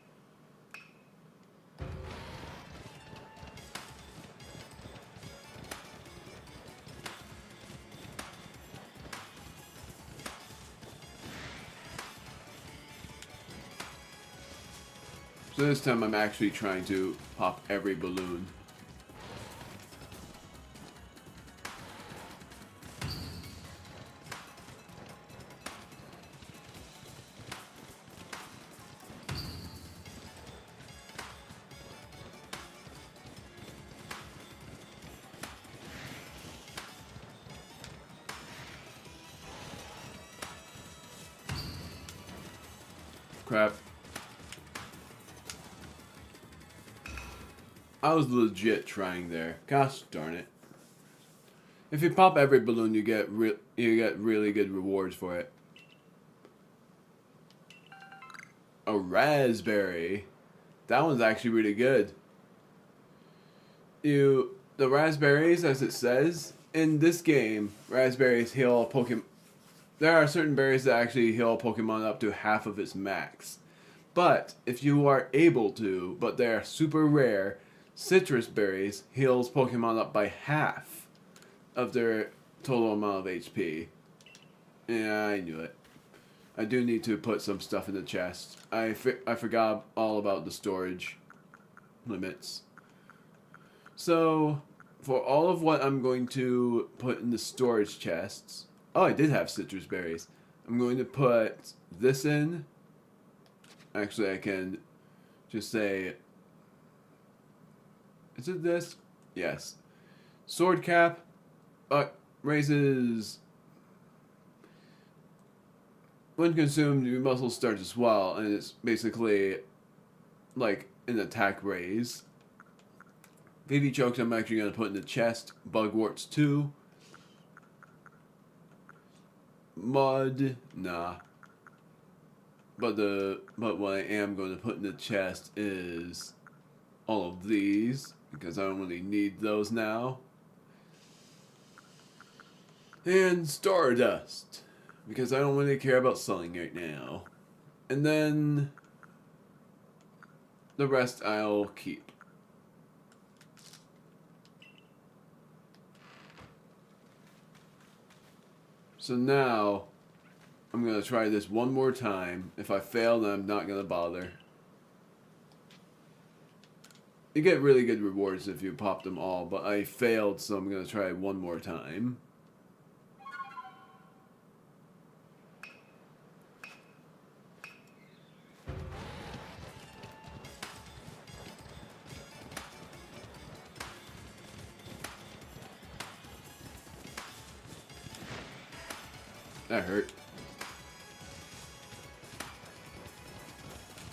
So this time I'm actually trying to pop every balloon. Crap. I was legit trying there. Gosh darn it. If you pop every balloon, you get really good rewards for it. A raspberry. That one's actually really good. The raspberries, as it says, in this game, raspberries heal a Pokemon. There are certain berries that actually heal a Pokemon up to half of its max. But if you are able to, but they are super rare, citrus berries heals Pokemon up by half of their total amount of HP. Yeah, I knew it. I do need to put some stuff in the chest. I forgot all about the storage limits. So, for all of what I'm going to put in the storage chests... Oh, I did have citrus berries. I'm going to put this in. Actually, I can just say... Is it this? Yes. Sword cap raises... When consumed, your muscles start to swell, and it's basically like an attack raise. VV chokes I'm actually going to put in the chest. Bugworts 2. mud, nah. But what I am going to put in the chest is all of these, because I don't really need those now. And stardust, because I don't really care about selling right now. And then the rest I'll keep. So now I'm going to try this one more time. If I fail, then I'm not going to bother. You get really good rewards if you pop them all, but I failed, so I'm going to try one more time. That hurt.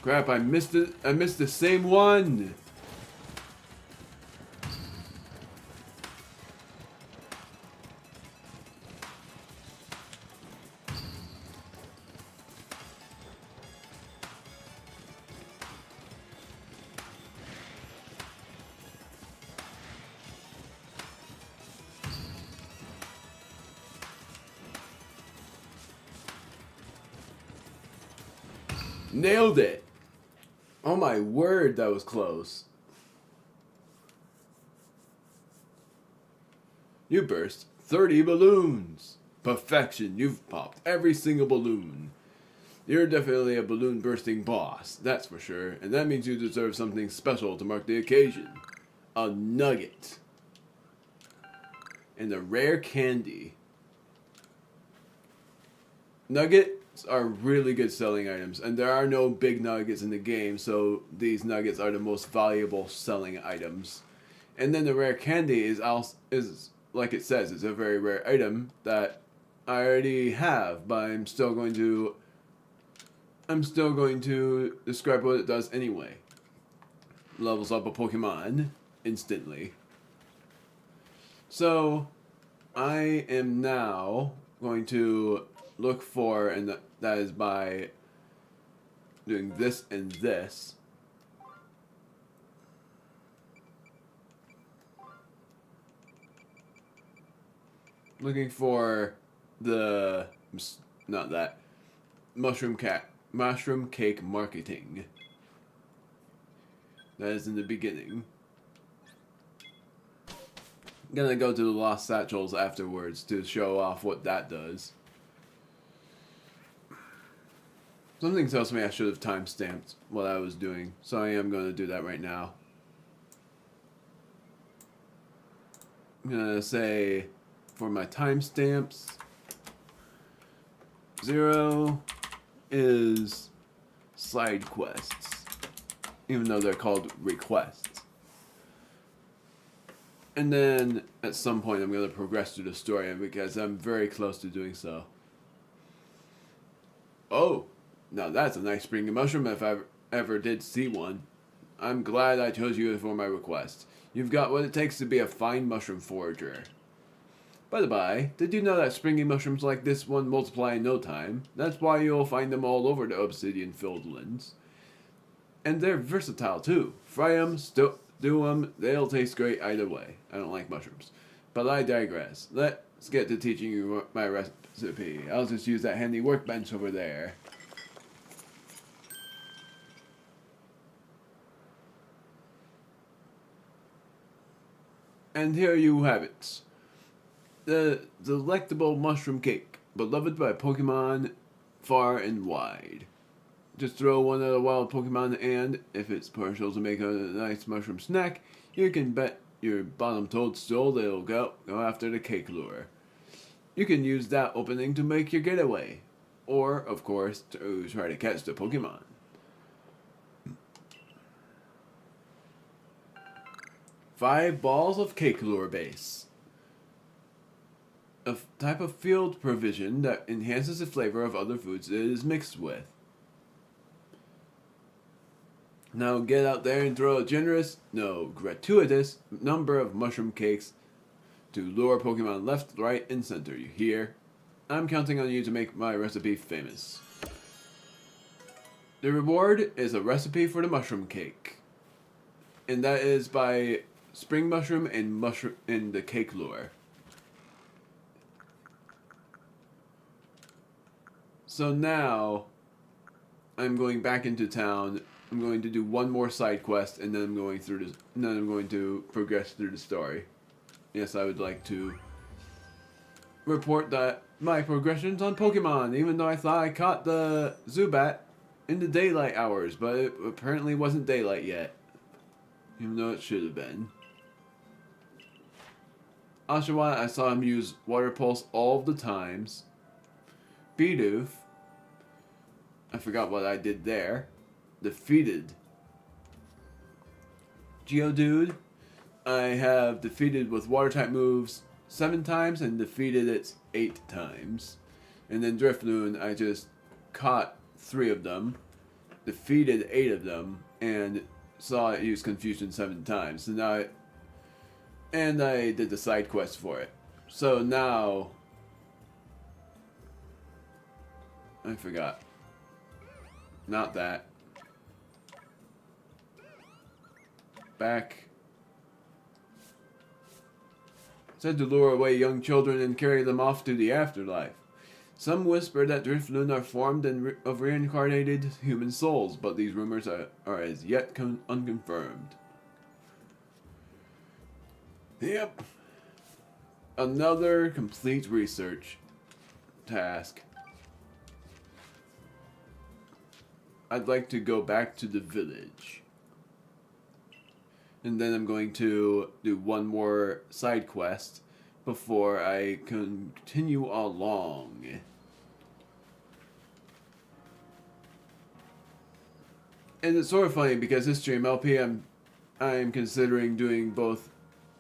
Crap, I missed it. I missed the same one. Nailed it. Oh my word, that was close. You burst 30 balloons. Perfection, you've popped every single balloon. You're definitely a balloon bursting boss, that's for sure. And that means you deserve something special to mark the occasion. A nugget. And a rare candy. Nuggets are really good selling items, and there are no big nuggets in the game, so these nuggets are the most valuable selling items. And then the rare candy is like it says, it's a very rare item that I already have, but I'm still going to describe what it does anyway. Levels up a Pokemon instantly. So I am now going to look for, and that is by doing this and this. Looking for the, not that, mushroom cake marketing. That is in the beginning. I'm gonna go to the Lost Satchels afterwards to show off what that does. Something tells me I should have timestamped what I was doing, so I am going to do that right now. I'm going to say, for my timestamps, 0 is side quests, even though they're called requests. And then, at some point, I'm going to progress through the story, because I'm very close to doing so. Oh! Now that's a nice springy mushroom if I ever did see one. I'm glad I chose you for my request. You've got what it takes to be a fine mushroom forager. By the by, did you know that springy mushrooms like this one multiply in no time? That's why you'll find them all over the obsidian-filled lands. And they're versatile too. Fry them, stew them, they'll taste great either way. I don't like mushrooms. But I digress. Let's get to teaching you my recipe. I'll just use that handy workbench over there. And here you have it. The delectable mushroom cake, beloved by Pokemon far and wide. Just throw one at a wild Pokemon and, if it's partial to make a nice mushroom snack, you can bet your bottom toadstool they'll go after the cake lure. You can use that opening to make your getaway. Or, of course, to try to catch the Pokemon. Five balls of cake lure base. A type of field provision that enhances the flavor of other foods it is mixed with. Now get out there and throw a gratuitous number of mushroom cakes to lure Pokemon left, right, and center. You hear? I'm counting on you to make my recipe famous. The reward is a recipe for the mushroom cake. And that is by spring mushroom and mushroom in the cake lure. So now I'm going back into town. I'm going to do one more side quest, and then I'm going to progress through the story. Yes, I would like to report that my progressions on Pokemon, even though I thought I caught the Zubat in the daylight hours, but it apparently wasn't daylight yet, even though it should have been. Oshawott, I saw him use Water Pulse all of the times. Bidoof, I forgot what I did there. Defeated. Geodude, I have defeated with Water-type moves 7 times and defeated it 8 times. And then Drifloon, I just caught 3 of them, defeated 8 of them, and saw it use Confusion 7 times. So now I did the side quest for it. So now I forgot. Not that. Back. Said to lure away young children and carry them off to the afterlife. Some whisper that Drifloon are formed of reincarnated human souls, but these rumors are as yet unconfirmed. Yep. Another complete research task. I'd like to go back to the village. And then I'm going to do one more side quest before I continue along. And it's sort of funny because this stream LP I'm considering doing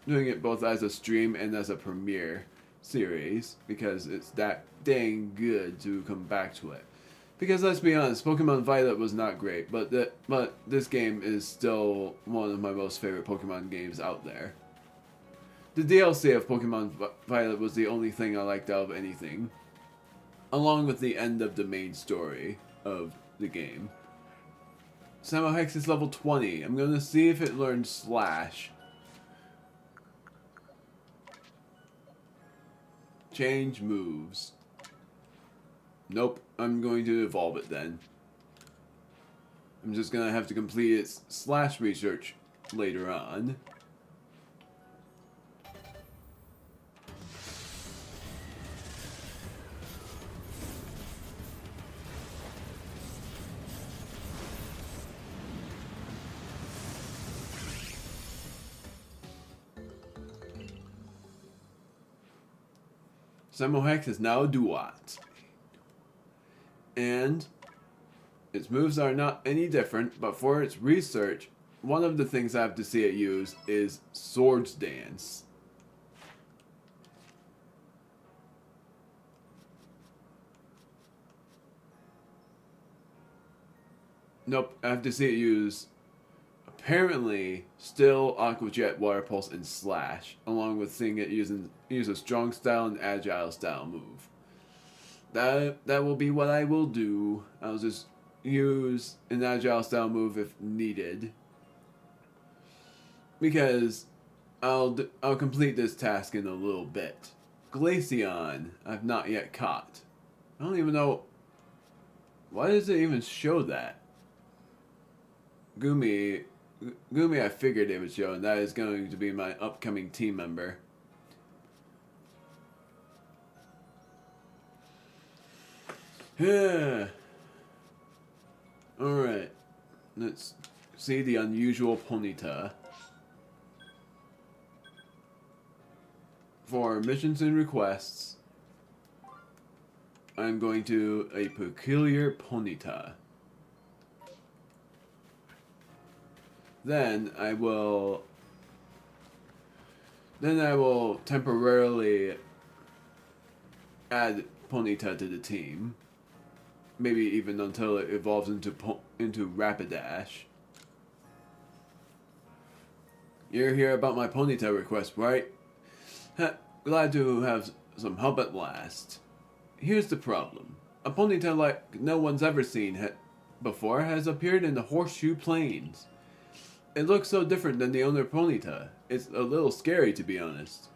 it both as a stream and as a premiere series because it's that dang good to come back to it. Because let's be honest, Pokemon Violet was not great, but this game is still one of my most favorite Pokemon games out there. The DLC of Pokemon Violet was the only thing I liked out of anything, along with the end of the main story of the game. Samohex is level 20. I'm going to see if it learns Slash. Change moves. Nope, I'm going to evolve it then. I'm just going to have to complete its Slash research later on. Samohex is now a Duat. And its moves are not any different, but for its research, one of the things I have to see it use is Swords Dance. Nope, I have to see it use, apparently, still Aqua Jet, Water Pulse, and Slash, along with seeing it use a Strong Style and Agile Style move. That will be what I will do. I'll just use an Agile Style move if needed. Because I'll complete this task in a little bit. Glaceon, I've not yet caught. I don't even know. Why does it even show that? Gumi, I figured it would show, and that is going to be my upcoming team member. Yeah. Alright. Let's see the unusual Ponyta. For missions and requests, I'm going to a peculiar Ponyta. Then I will temporarily add Ponyta to the team. Maybe even until it evolves into Rapidash. You're here about my Ponyta request, right? Glad to have some help at last. here's the problem. A Ponyta like no one's ever seen before has appeared in the Horseshoe Plains. It looks so different than the owner Ponyta. It's a little scary, to be honest.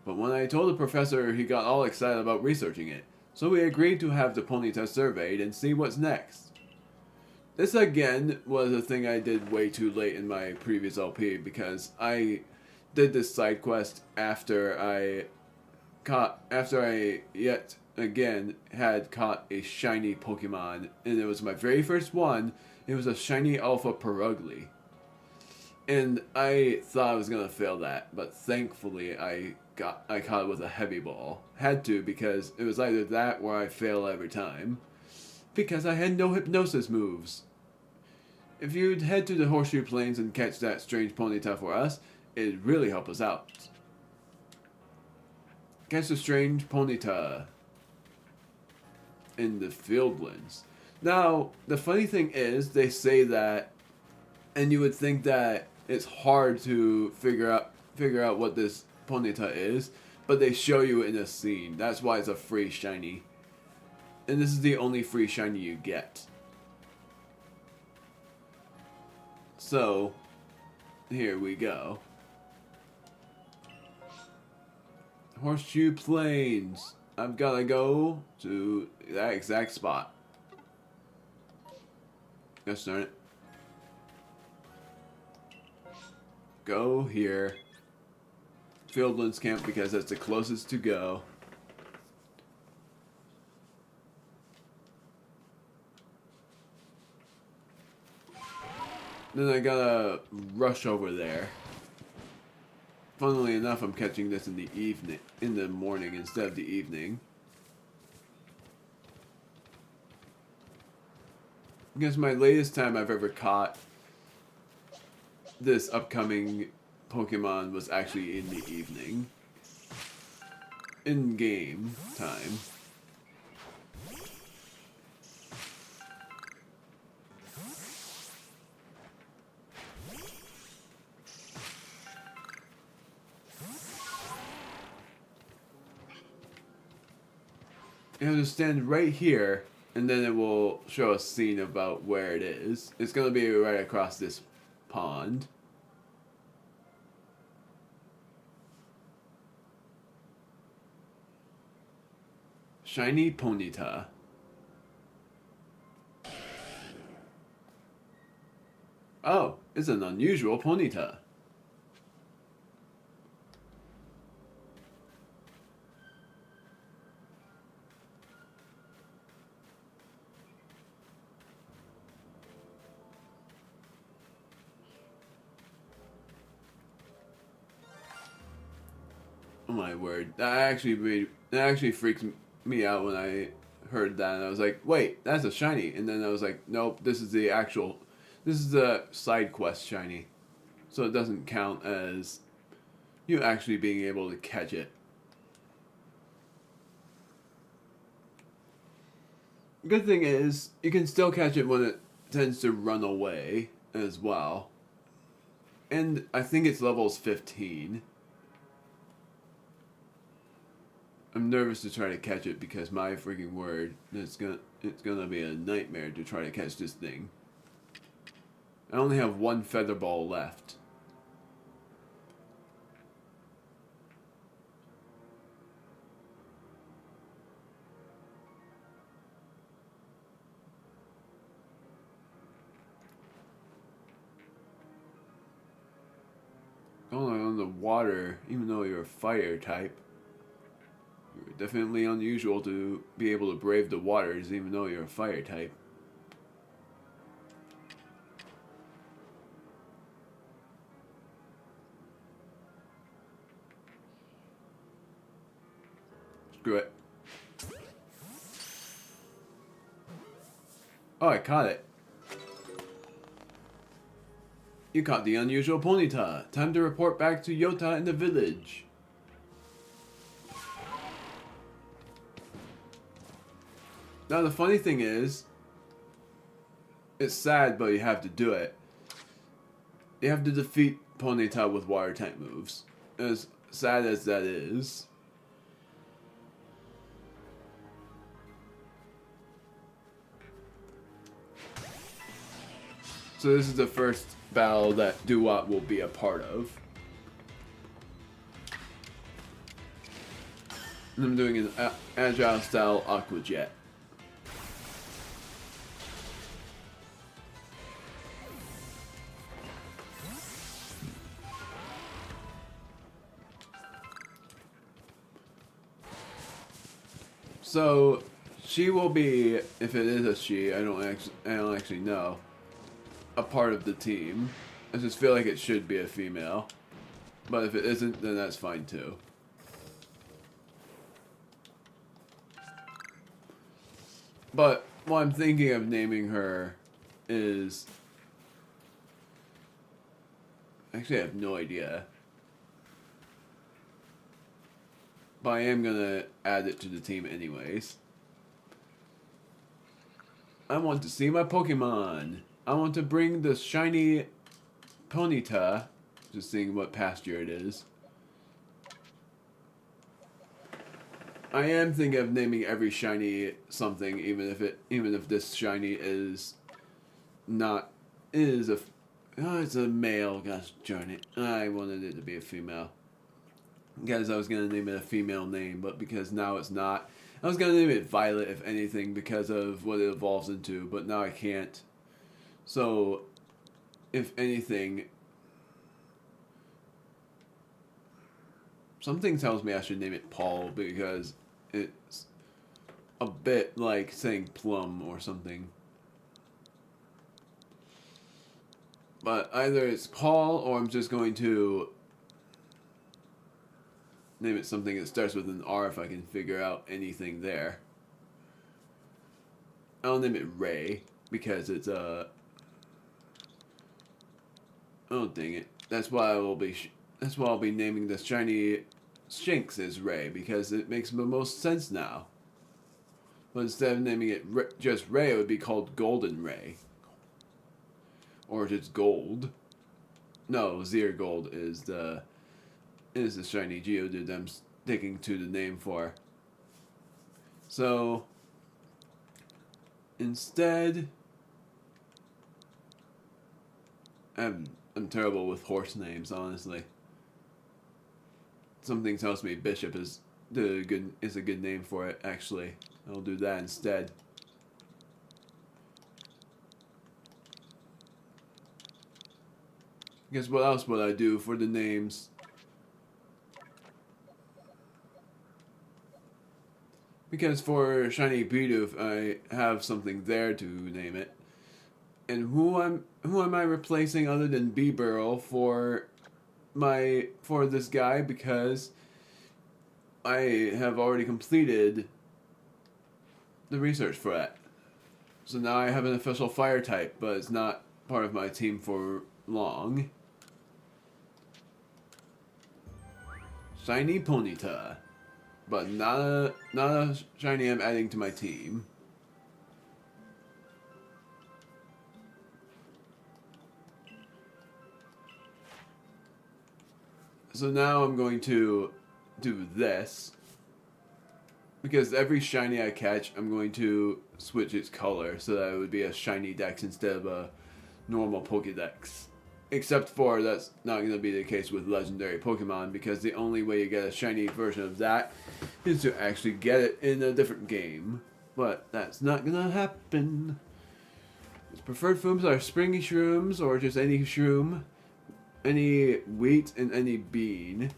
But when I told the professor, he got all excited about researching it, so we agreed to have the Ponyta surveyed and see what's next. This again was a thing I did way too late in my previous LP because I did this side quest after I yet again had caught a shiny Pokemon, and it was my very first one. It was a shiny Alpha Perugly. And I thought I was gonna fail that, but thankfully I caught it with a heavy ball. Had to, because it was either that or I fail every time. Because I had no hypnosis moves. If you'd head to the Horseshoe Plains and catch that strange Ponyta for us, it'd really help us out. Catch the strange Ponyta in the Fieldlands. Now, the funny thing is, they say that, and you would think that it's hard to figure out what this Ponyta is, but they show you in a scene. That's why it's a free shiny. And this is the only free shiny you get. So, here we go. Horseshoe Plains. I've got to go to that exact spot. Let's start it. Go here. Fieldlands Camp because that's the closest to go. Then I gotta rush over there. Funnily enough, I'm catching this in the morning instead of the evening. Because my latest time I've ever caught this upcoming Pokemon was actually in the evening. In game time. You have to stand right here, and then it will show a scene about where it is. It's going to be right across this pond. Shiny Ponyta. Oh, it's an unusual Ponyta. Oh my word! That actually freaked me out when I heard that. And I was like, "Wait, that's a shiny." And then I was like, "Nope, this is the side quest shiny, so it doesn't count as you actually being able to catch it." Good thing is, you can still catch it when it tends to run away as well. And I think its level is 15. I'm nervous to try to catch it because my freaking word, it's gonna be a nightmare to try to catch this thing. I only have one feather ball left. Only on the water, even though you're a fire type. You're definitely unusual to be able to brave the waters, even though you're a fire type. Screw it. Oh, I caught it. You caught the unusual Ponyta. Time to report back to Yota in the village. Now the funny thing is, it's sad, but you have to do it. You have to defeat Ponyta with water type moves. As sad as that is. So this is the first battle that Duat will be a part of. And I'm doing an agile style Aqua Jet. So she will be, if it is a she, I don't actually know, a part of the team. I just feel like it should be a female. But if it isn't, then that's fine too. But what I'm thinking of naming her is... Actually, I have no idea. But I am gonna add it to the team anyways. I want to see my Pokemon. I want to bring the shiny Ponyta. Just seeing what pasture it is. I am thinking of naming every shiny something, even if this shiny is not it's a male. Gosh darn it! I wanted it to be a female. Guys, I was gonna name it a female name, but because now it's not, I was gonna name it Violet if anything because of what it evolves into, but now I can't. So, if anything, something tells me I should name it Paul because it's a bit like saying plum or something. But either it's Paul or I'm just going to name it something that starts with an R if I can figure out anything there. I'll name it Ray because it's oh dang it. That's why I'll be naming the shiny Shinx as Ray because it makes the most sense now. But instead of naming it just Ray, it would be called Golden Ray. Or just Gold. No, Zero Gold is the shiny Geodude I'm sticking to the name for. So instead, I'm terrible with horse names, honestly. Something tells me Bishop is a good name for it. Actually, I'll do that instead. Guess what else would I do for the names? Because for Shiny Bidoof, I have something there to name it. And who am I replacing other than Beeburl for this guy? Because I have already completed the research for that. So now I have an official fire type, but it's not part of my team for long. Shiny Ponyta. But not a shiny I'm adding to my team. So now I'm going to do this. Because every shiny I catch, I'm going to switch its color so that it would be a shiny dex instead of a normal Pokédex. Except for that's not going to be the case with legendary Pokemon because the only way you get a shiny version of that is to actually get it in a different game. But that's not going to happen. Its preferred foods are springy shrooms or just any shroom, any wheat, and any bean.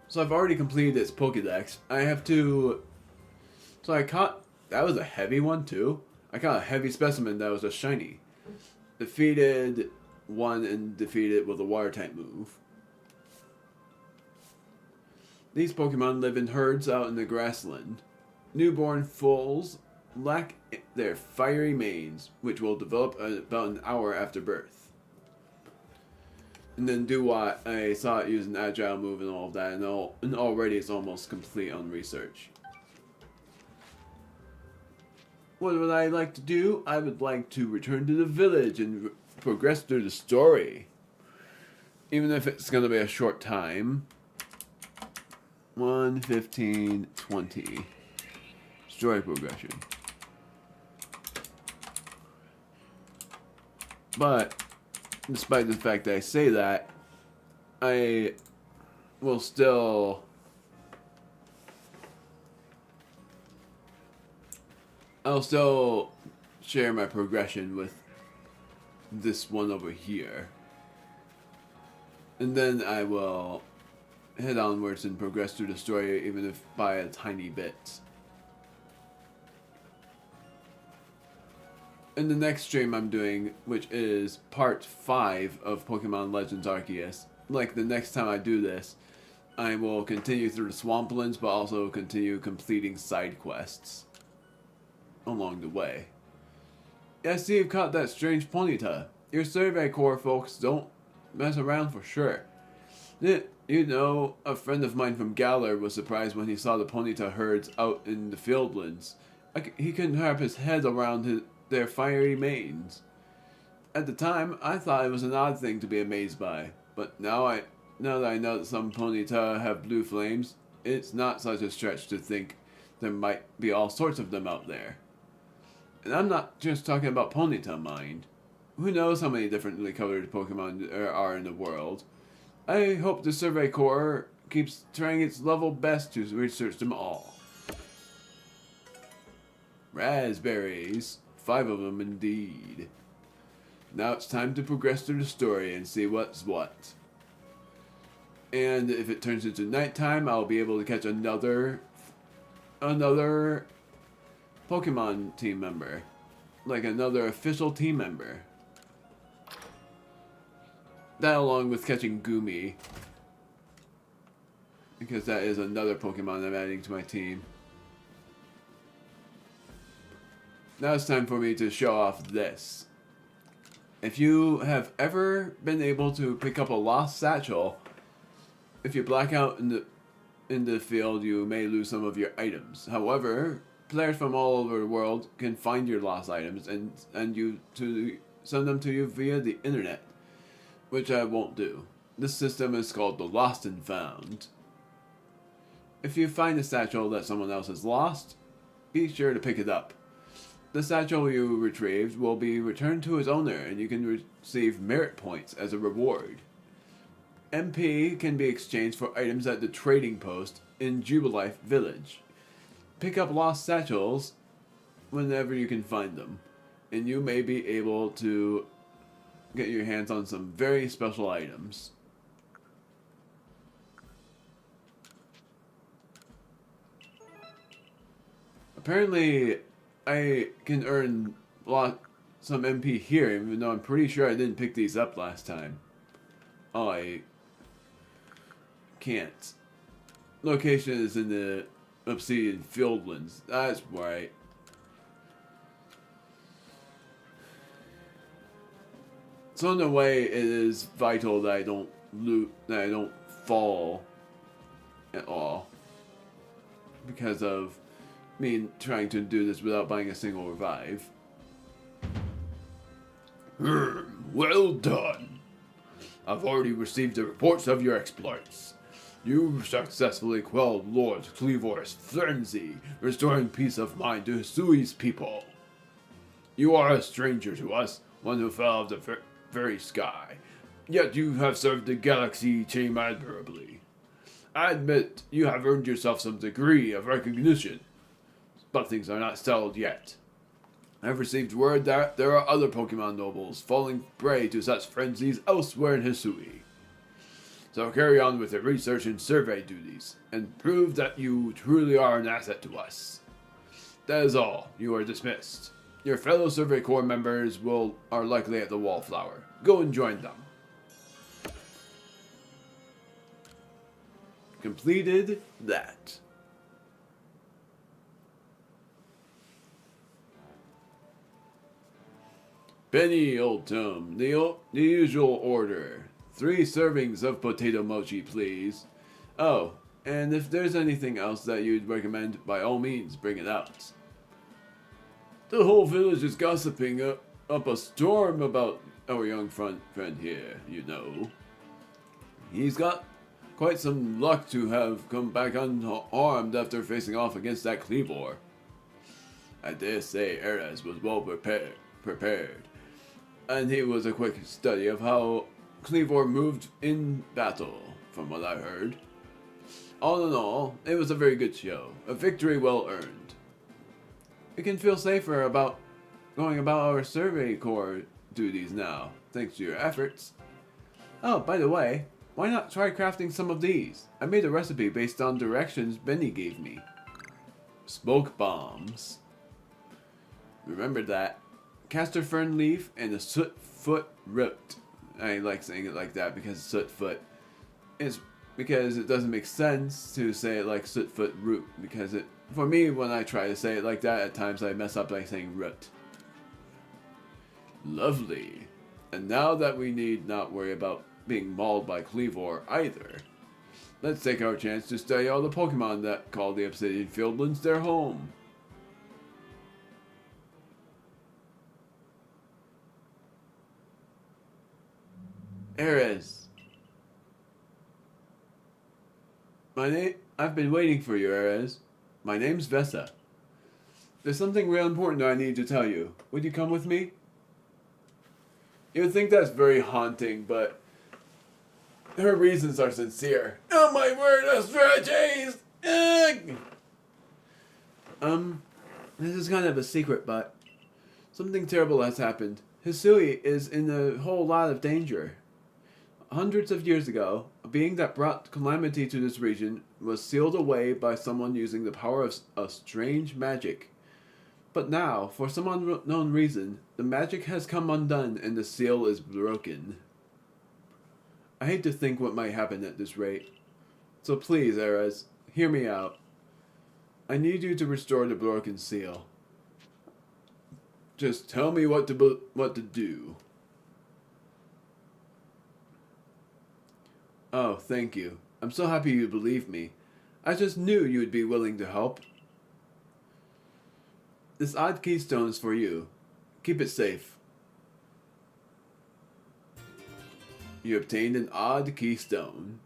So I've already completed its Pokédex. I have to... So I caught... That was a heavy one too. I caught a heavy specimen that was a shiny. Defeated one and defeated it with a water type move. These Pokemon live in herds out in the grassland. Newborn foals lack their fiery manes, which will develop about an hour after birth. And then Duat, I saw it use an agile move and all of that, and already it's almost complete on research. What would I like to do? I would like to return to the village and progress through the story. Even if it's going to be a short time. 1, 15, 20. Story progression. But despite the fact that I say that, I will still I'll still share my progression with this one over here. And then I will head onwards and progress through the story, even if by a tiny bit. In the next stream I'm doing, which is part 5 of Pokemon Legends Arceus, like the next time I do this, I will continue through the Swamplands, but also continue completing side quests along the way. Yeah, I see you've caught that strange Ponyta. Your Survey Corps folks don't mess around for sure. You know, a friend of mine from Galar was surprised when he saw the Ponyta herds out in the fieldlands. He couldn't wrap his head around their fiery manes. At the time, I thought it was an odd thing to be amazed by, but now that I know that some Ponyta have blue flames, it's not such a stretch to think there might be all sorts of them out there. And I'm not just talking about Ponyta, mind. Who knows how many differently colored Pokemon there are in the world. I hope the Survey Corps keeps trying its level best to research them all. Raspberries. 5 of them indeed. Now it's time to progress through the story and see what's what. And if it turns into nighttime, I'll be able to catch another Pokemon team member. Like another official team member. That along with catching Gumi. Because that is another Pokemon I'm adding to my team. Now it's time for me to show off this. If you have ever been able to pick up a lost satchel, if you black out in the field, you may lose some of your items. However, players from all over the world can find your lost items and send them to you via the internet, which I won't do. This system is called the Lost and Found. If you find a satchel that someone else has lost, be sure to pick it up. The satchel you retrieved will be returned to its owner, and you can receive merit points as a reward. MP can be exchanged for items at the trading post in Jubilife Village. Pick up lost satchels whenever you can find them, and you may be able to get your hands on some very special items. Apparently, I can earn some MP here, even though I'm pretty sure I didn't pick these up last time. Oh, I can't. Location is in the Obsidian Fieldlands. That's right. So in a way, it is vital that I don't fall at all. Because of me trying to do this without buying a single revive. Well done. I've already received the reports of your exploits. You successfully quelled Lord Cleavor's frenzy, restoring peace of mind to Hisui's people. You are a stranger to us, one who fell out of the very sky, yet you have served the galaxy team admirably. I admit you have earned yourself some degree of recognition, but things are not settled yet. I've received word that there are other Pokemon nobles falling prey to such frenzies elsewhere in Hisui. So carry on with your research and survey duties, and prove that you truly are an asset to us. That is all. You are dismissed. Your fellow Survey Corps members are likely at the Wallflower. Go and join them. Completed that. Benny, old Tom, the usual order. 3 servings of potato mochi, please. Oh, and if there's anything else that you'd recommend, by all means, bring it out. The whole village is gossiping up a storm about our young friend here, you know. He's got quite some luck to have come back unharmed after facing off against that Cleavor. I dare say Erez was well prepared. And he was a quick study of how Cleavor moved in battle, from what I heard. All in all, it was a very good show. A victory well earned. We can feel safer about going about our survey corps duties now, thanks to your efforts. Oh, by the way, why not try crafting some of these? I made a recipe based on directions Benny gave me. Smoke bombs. Remember that. Castor fern leaf and a soot foot root. I like saying it like that because soot foot is because it doesn't make sense to say it like soot foot root, because it, for me, when I try to say it like that, at times I mess up by saying root. Lovely. And now that we need not worry about being mauled by Cleavor either, let's take our chance to study all the Pokemon that call the Obsidian Fieldlands their home. Ares. I've been waiting for you, Ares. My name's Vesa. There's something real important I need to tell you. Would you come with me? You would think that's very haunting, but her reasons are sincere. Oh my word, Astraches! This is kind of a secret, but something terrible has happened. Hisui is in a whole lot of danger. Hundreds of years ago, a being that brought calamity to this region was sealed away by someone using the power of a strange magic. But now, for some unknown reason, the magic has come undone and the seal is broken. I hate to think what might happen at this rate. So please, Ares, hear me out. I need you to restore the broken seal. Just tell me what to do. Oh, thank you. I'm so happy you believe me. I just knew you would be willing to help. This odd keystone is for you. Keep it safe. You obtained an odd keystone.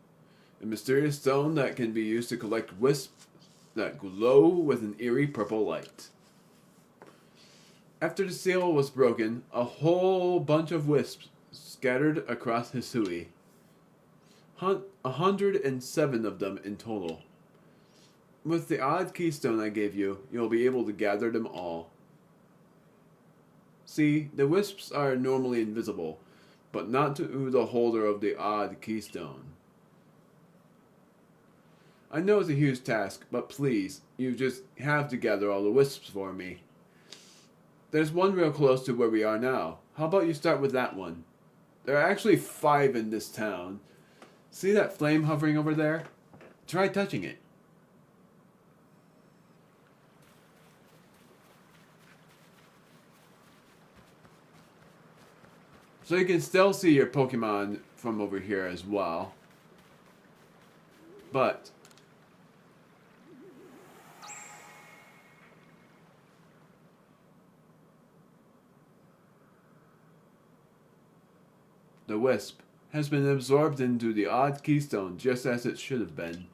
A mysterious stone that can be used to collect wisps that glow with an eerie purple light. After the seal was broken, a whole bunch of wisps scattered across Hisui. 107 of them in total. With the odd keystone I gave you, you'll be able to gather them all. See, the wisps are normally invisible, but not to the holder of the odd keystone. I know it's a huge task, but please, you just have to gather all the wisps for me. There's one real close to where we are now. How about you start with that one? There are actually 5 in this town. See that flame hovering over there? Try touching it. So you can still see your Pokemon from over here as well. But the wisp has been absorbed into the odd keystone just as it should have been.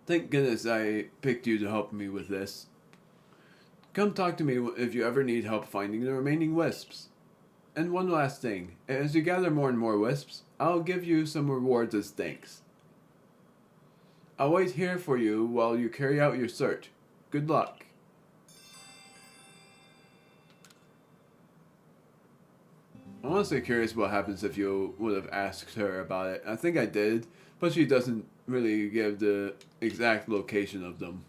Thank goodness I picked you to help me with this. Come talk to me if you ever need help finding the remaining wisps. And one last thing, as you gather more and more wisps, I'll give you some rewards as thanks. I'll wait here for you while you carry out your search. Good luck. I'm honestly curious what happens if you would have asked her about it. I think I did, but she doesn't really give the exact location of them.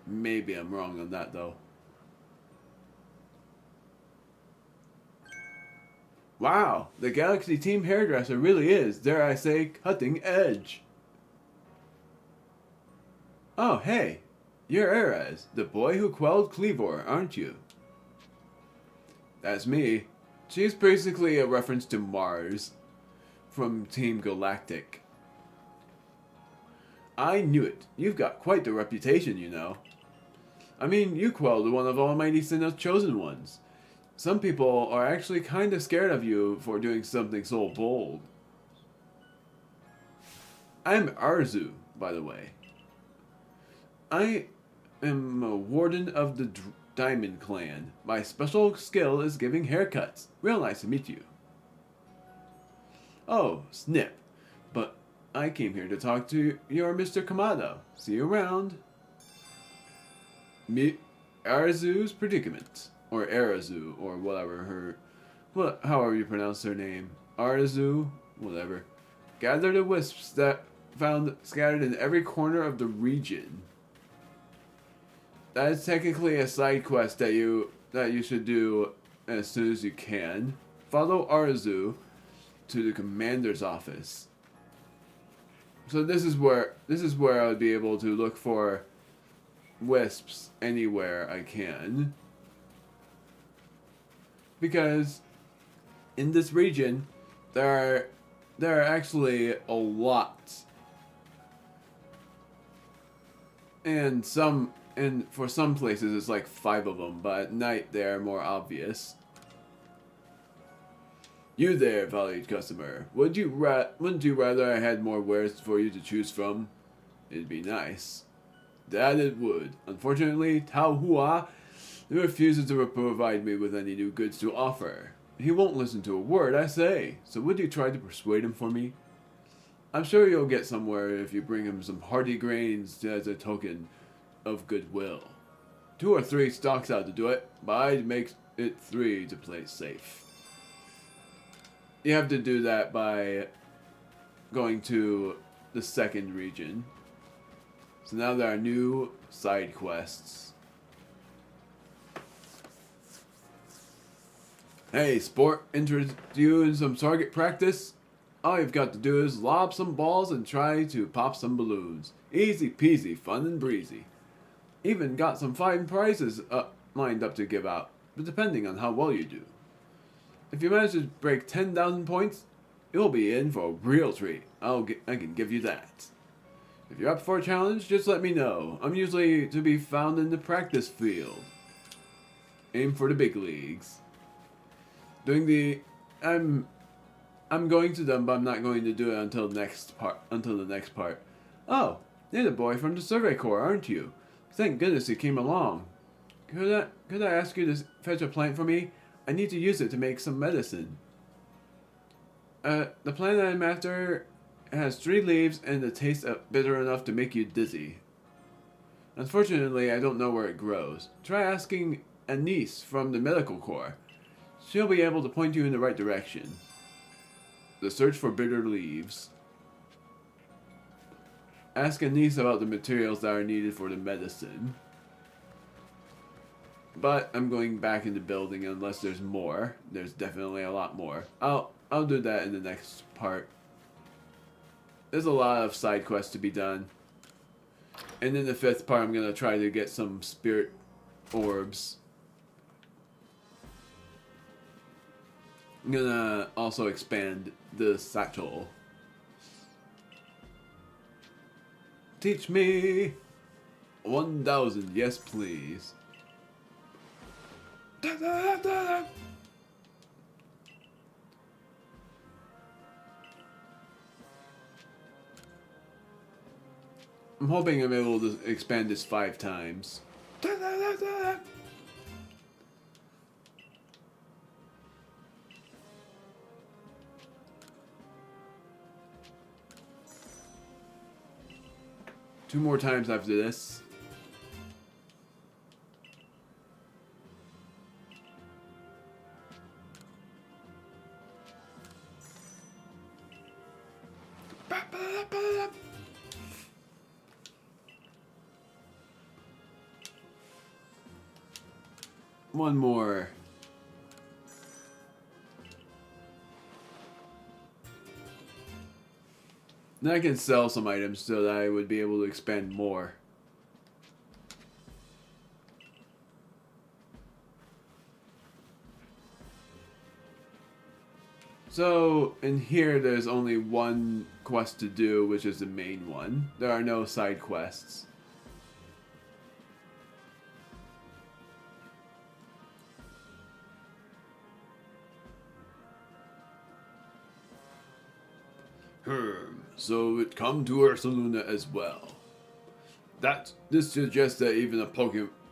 Maybe I'm wrong on that though. Wow, the Galaxy Team hairdresser really is, dare I say, cutting edge. Oh, hey, you're Ares, the boy who quelled Cleavor, aren't you? That's me. She's basically a reference to Marsh from Team Galactic. I knew it. You've got quite the reputation, you know. I mean, you quelled one of Almighty Sinnoh's chosen ones. Some people are actually kind of scared of you for doing something so bold. I'm Arzu, by the way. I am a warden of the Diamond Clan. My special skill is giving haircuts. Real nice to meet you. Oh, snip. But I came here to talk to your Mr. Kamado. See you around. Arazu's predicament. Or Arazu, or whatever her... however you pronounce her name. Arazu, whatever. Gather the wisps that found scattered in every corner of the region. That is technically a side quest that you should do as soon as you can. Follow Arazu to the commander's office. So this is where I would be able to look for wisps anywhere I can. Because in this region there are actually a lot. And for some places it's like 5 of them, but at night they are more obvious. You there, valued customer. Wouldn't you rather I had more wares for you to choose from? It'd be nice. That it would. Unfortunately, Tao Hua refuses to provide me with any new goods to offer. He won't listen to a word I say, so would you try to persuade him for me? I'm sure you'll get somewhere if you bring him some hearty grains as a token of goodwill. 2 or 3 stocks out to do it, but I'd make it 3 to play safe. You have to do that by going to the second region. So now there are new side quests. Hey, sport, interested you in some target practice? All you've got to do is lob some balls and try to pop some balloons. Easy peasy, fun and breezy. Even got some fine prizes lined up to give out, but depending on how well you do. If you manage to break 10,000 points, you'll be in for a real treat. I can give you that. If you're up for a challenge, just let me know. I'm usually to be found in the practice field. Aim for the big leagues. I'm going to them, but I'm not going to do it until the next part. Oh, you're the boy from the Survey Corps, aren't you? Thank goodness you came along. Could I ask you to fetch a plant for me? I need to use it to make some medicine. The plant I'm after has 3 leaves and the taste bitter enough to make you dizzy. Unfortunately, I don't know where it grows. Try asking Anise from the Medical Corps. She'll be able to point you in the right direction. The search for bitter leaves. Ask Anise about the materials that are needed for the medicine. But I'm going back in the building unless there's more. There's definitely a lot more. I'll do that in the next part. There's a lot of side quests to be done. And in the 5th part, I'm going to try to get some spirit orbs. I'm going to also expand the satchel. Teach me 1,000, yes please. I'm hoping I'm able to expand this 5 times. Two more times after this. One more. Then I can sell some items so that I would be able to expand more. So, in here there's only one quest to do, which is the main one. There are no side quests. So it come to Ursaluna as well. This suggests that even a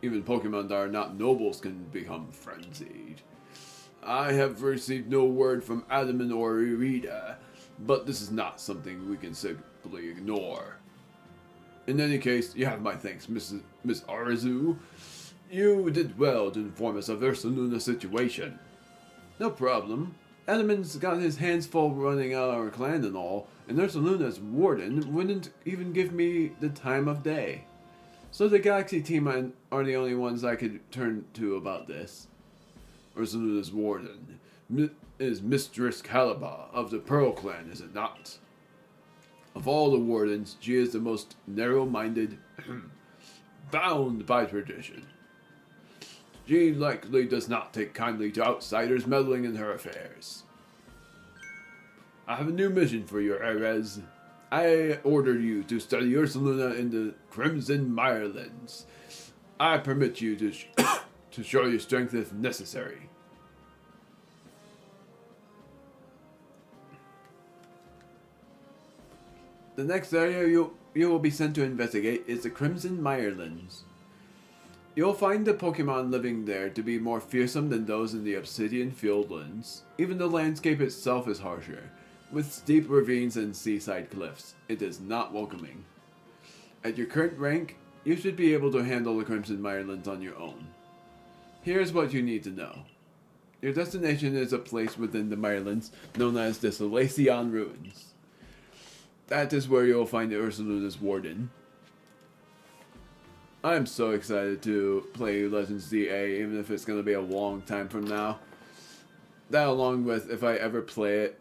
Even Pokemon that are not nobles can become frenzied. I have received no word from Adaman or Irida, but this is not something we can simply ignore. In any case, you have my thanks, Miss Arzu. You did well to inform us of Ursaluna's situation. No problem. Adaman's got his hands full running out our clan and all, and Ursaluna's warden wouldn't even give me the time of day. So the Galaxy team are the only ones I could turn to about this. Ursaluna's warden is Mistress Caliba of the Pearl Clan, is it not? Of all the wardens, she is the most narrow-minded, bound by tradition. She likely does not take kindly to outsiders meddling in her affairs. I have a new mission for you, Erez. I ordered you to study Ursaluna in the Crimson Mirelands. I permit you to to show your strength if necessary. The next area you will be sent to investigate is the Crimson Mirelands. You'll find the Pokemon living there to be more fearsome than those in the Obsidian Fieldlands. Even the landscape itself is harsher, with steep ravines and seaside cliffs. It is not welcoming. At your current rank, you should be able to handle the Crimson Mirelands on your own. Here's what you need to know. Your destination is a place within the Mirelands known as the Solaceon Ruins. That is where you'll find Ursaluna's warden. I'm so excited to play Legends ZA, even if it's going to be a long time from now. That along with, if I ever play it,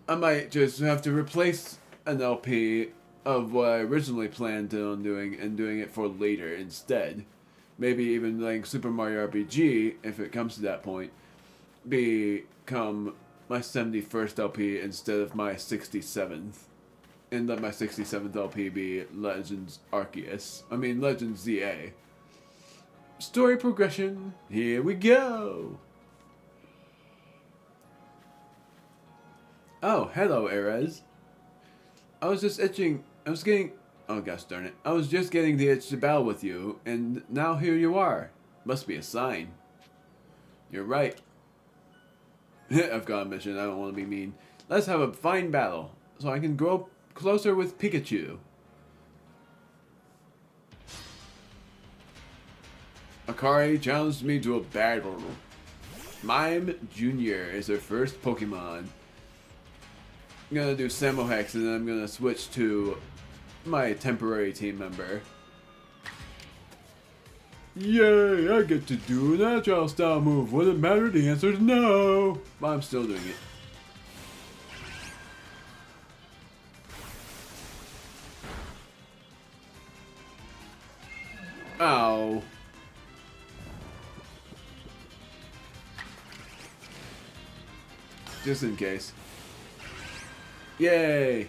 I might just have to replace an LP of what I originally planned on doing and doing it for later instead. Maybe even letting Super Mario RPG, if it comes to that point, become my 71st LP instead of my 67th. And let my 67th LP be Legends ZA. Story progression, here we go! Oh, hello, Erez. I was just oh gosh darn it. I was just getting the itch to battle with you, and now here you are. Must be a sign. You're right. I've got a mission, I don't want to be mean. Let's have a fine battle, so I can grow closer with Pikachu. Akari challenged me to a battle. Mime Jr. is her first Pokemon. I'm gonna do Samohex and then I'm gonna switch to my temporary team member. Yay, I get to do an agile style move. Would it matter? The answer is no. But I'm still doing it. Ow. Just in case. Yay!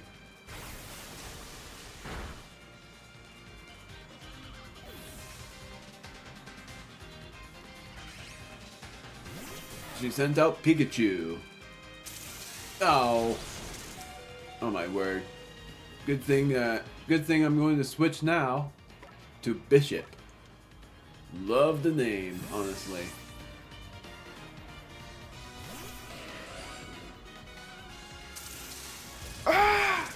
She sent out Pikachu. Oh. Oh my word. Good thing I'm going to switch now to Bishop. Love the name, honestly. Ah!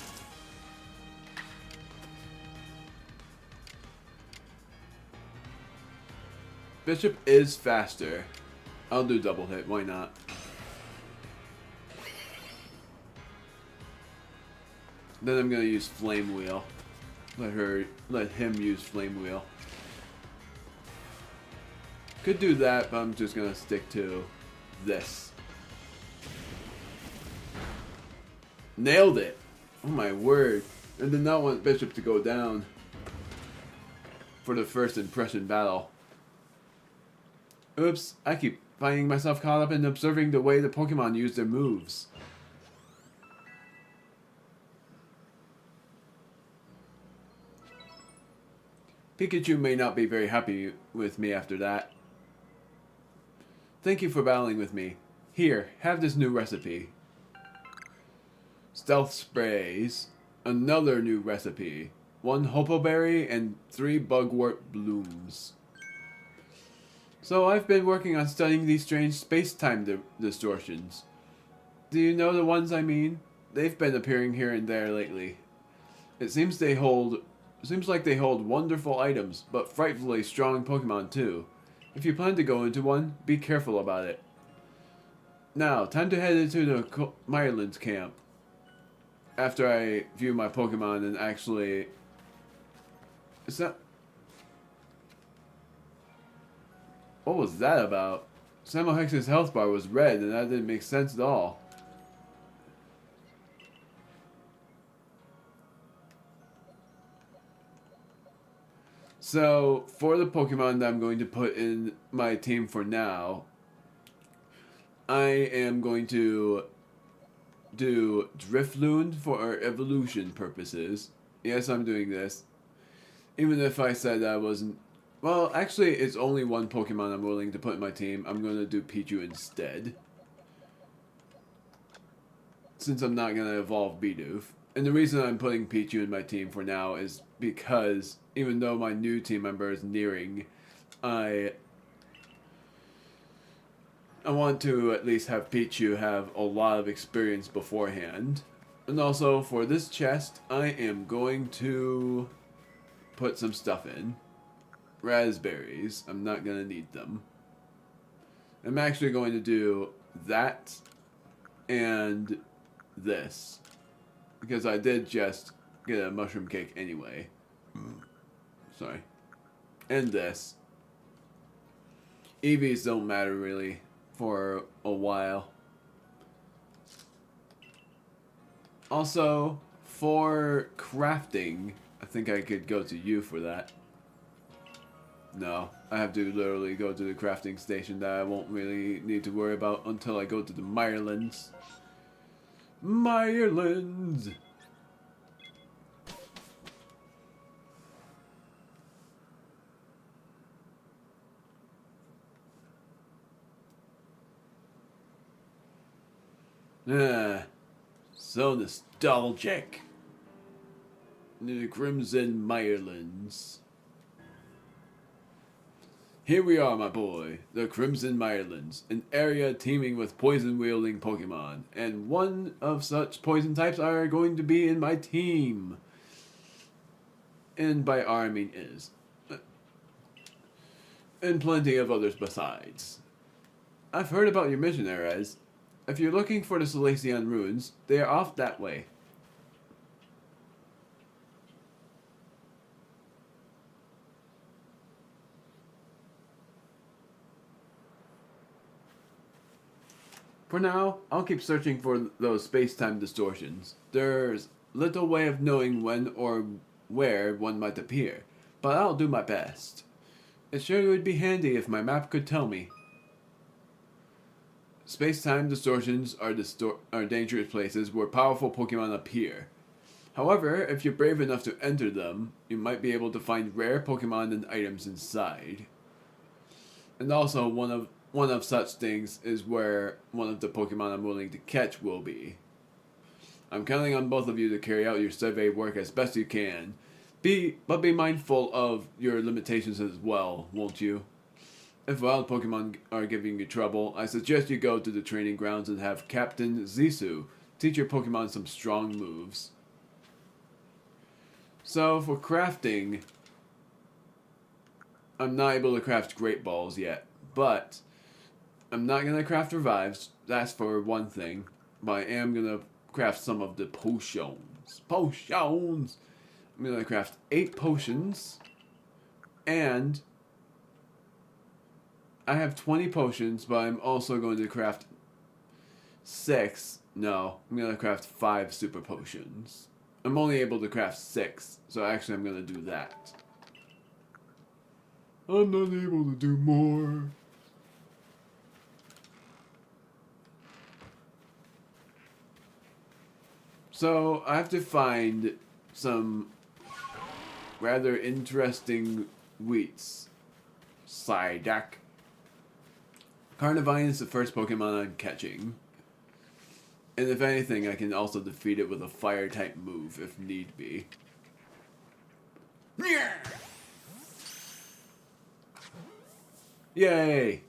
Bishop is faster. I'll do double hit, why not? Then I'm gonna use Flame Wheel. Let him use Flame Wheel. Could do that, but I'm just gonna stick to this. Nailed it! Oh my word. I did not want Bishop to go down for the first impression battle. Oops, I keep finding myself caught up in observing the way the Pokemon use their moves. Pikachu may not be very happy with me after that. Thank you for battling with me. Here, have this new recipe. Stealth sprays. Another new recipe. 1 Hopo Berry and 3 Bugwort blooms. So I've been working on studying these strange space-time distortions. Do you know the ones I mean? They've been appearing here and there lately. It seems like they hold wonderful items, but frightfully strong Pokemon too. If you plan to go into one, be careful about it. Now, time to head into the Myrlands camp. After I view my Pokemon and actually... Is that... What was that about? Samohex's health bar was red and that didn't make sense at all. So, for the Pokemon that I'm going to put in my team for now, I am going to do Drifloon for evolution purposes. Yes, I'm doing this. Even if I said I wasn't... Well, actually, it's only one Pokemon I'm willing to put in my team. I'm going to do Pichu instead. Since I'm not going to evolve Bidoof. And the reason I'm putting Pichu in my team for now is because, even though my new team member is nearing, I want to at least have Pichu have a lot of experience beforehand. And also, for this chest, I am going to put some stuff in. Raspberries. I'm not going to need them. I'm actually going to do that and this. Because I did just get a mushroom cake anyway. Sorry. And this. EVs don't matter really for a while. Also, for crafting, I think I could go to you for that. No, I have to literally go to the crafting station that I won't really need to worry about until I go to the Myrlands. Myrlands! Ah, so nostalgic. The Crimson Myrlands. Here we are, my boy, the Crimson Myrlands, an area teeming with poison-wielding Pokemon, and one of such poison types are going to be in my team. And by R, I mean is. And plenty of others besides. I've heard about your mission, Erez. If you're looking for the Salacian ruins, they are off that way. For now, I'll keep searching for those space-time distortions. There's little way of knowing when or where one might appear, but I'll do my best. It sure would be handy if my map could tell me. Space-time distortions are dangerous places where powerful Pokemon appear. However, if you're brave enough to enter them, you might be able to find rare Pokemon and items inside. And also, one of such things is where one of the Pokemon I'm willing to catch will be. I'm counting on both of you to carry out your survey work as best you can. But be mindful of your limitations as well, won't you? If wild Pokemon are giving you trouble, I suggest you go to the training grounds and have Captain Zisu teach your Pokemon some strong moves. So, for crafting, I'm not able to craft Great Balls yet, but I'm not going to craft Revives, that's for one thing, but I am going to craft some of the potions. Potions! I'm going to craft 8 potions, and I have 20 potions, but I'm also going to craft 6. No, I'm going to craft 5 super potions. I'm only able to craft 6, so actually I'm going to do that. I'm not able to do more. So, I have to find some rather interesting wheats. Psyduck. Carnivine is the first Pokemon I'm catching. And if anything, I can also defeat it with a Fire-type move if need be. Yay!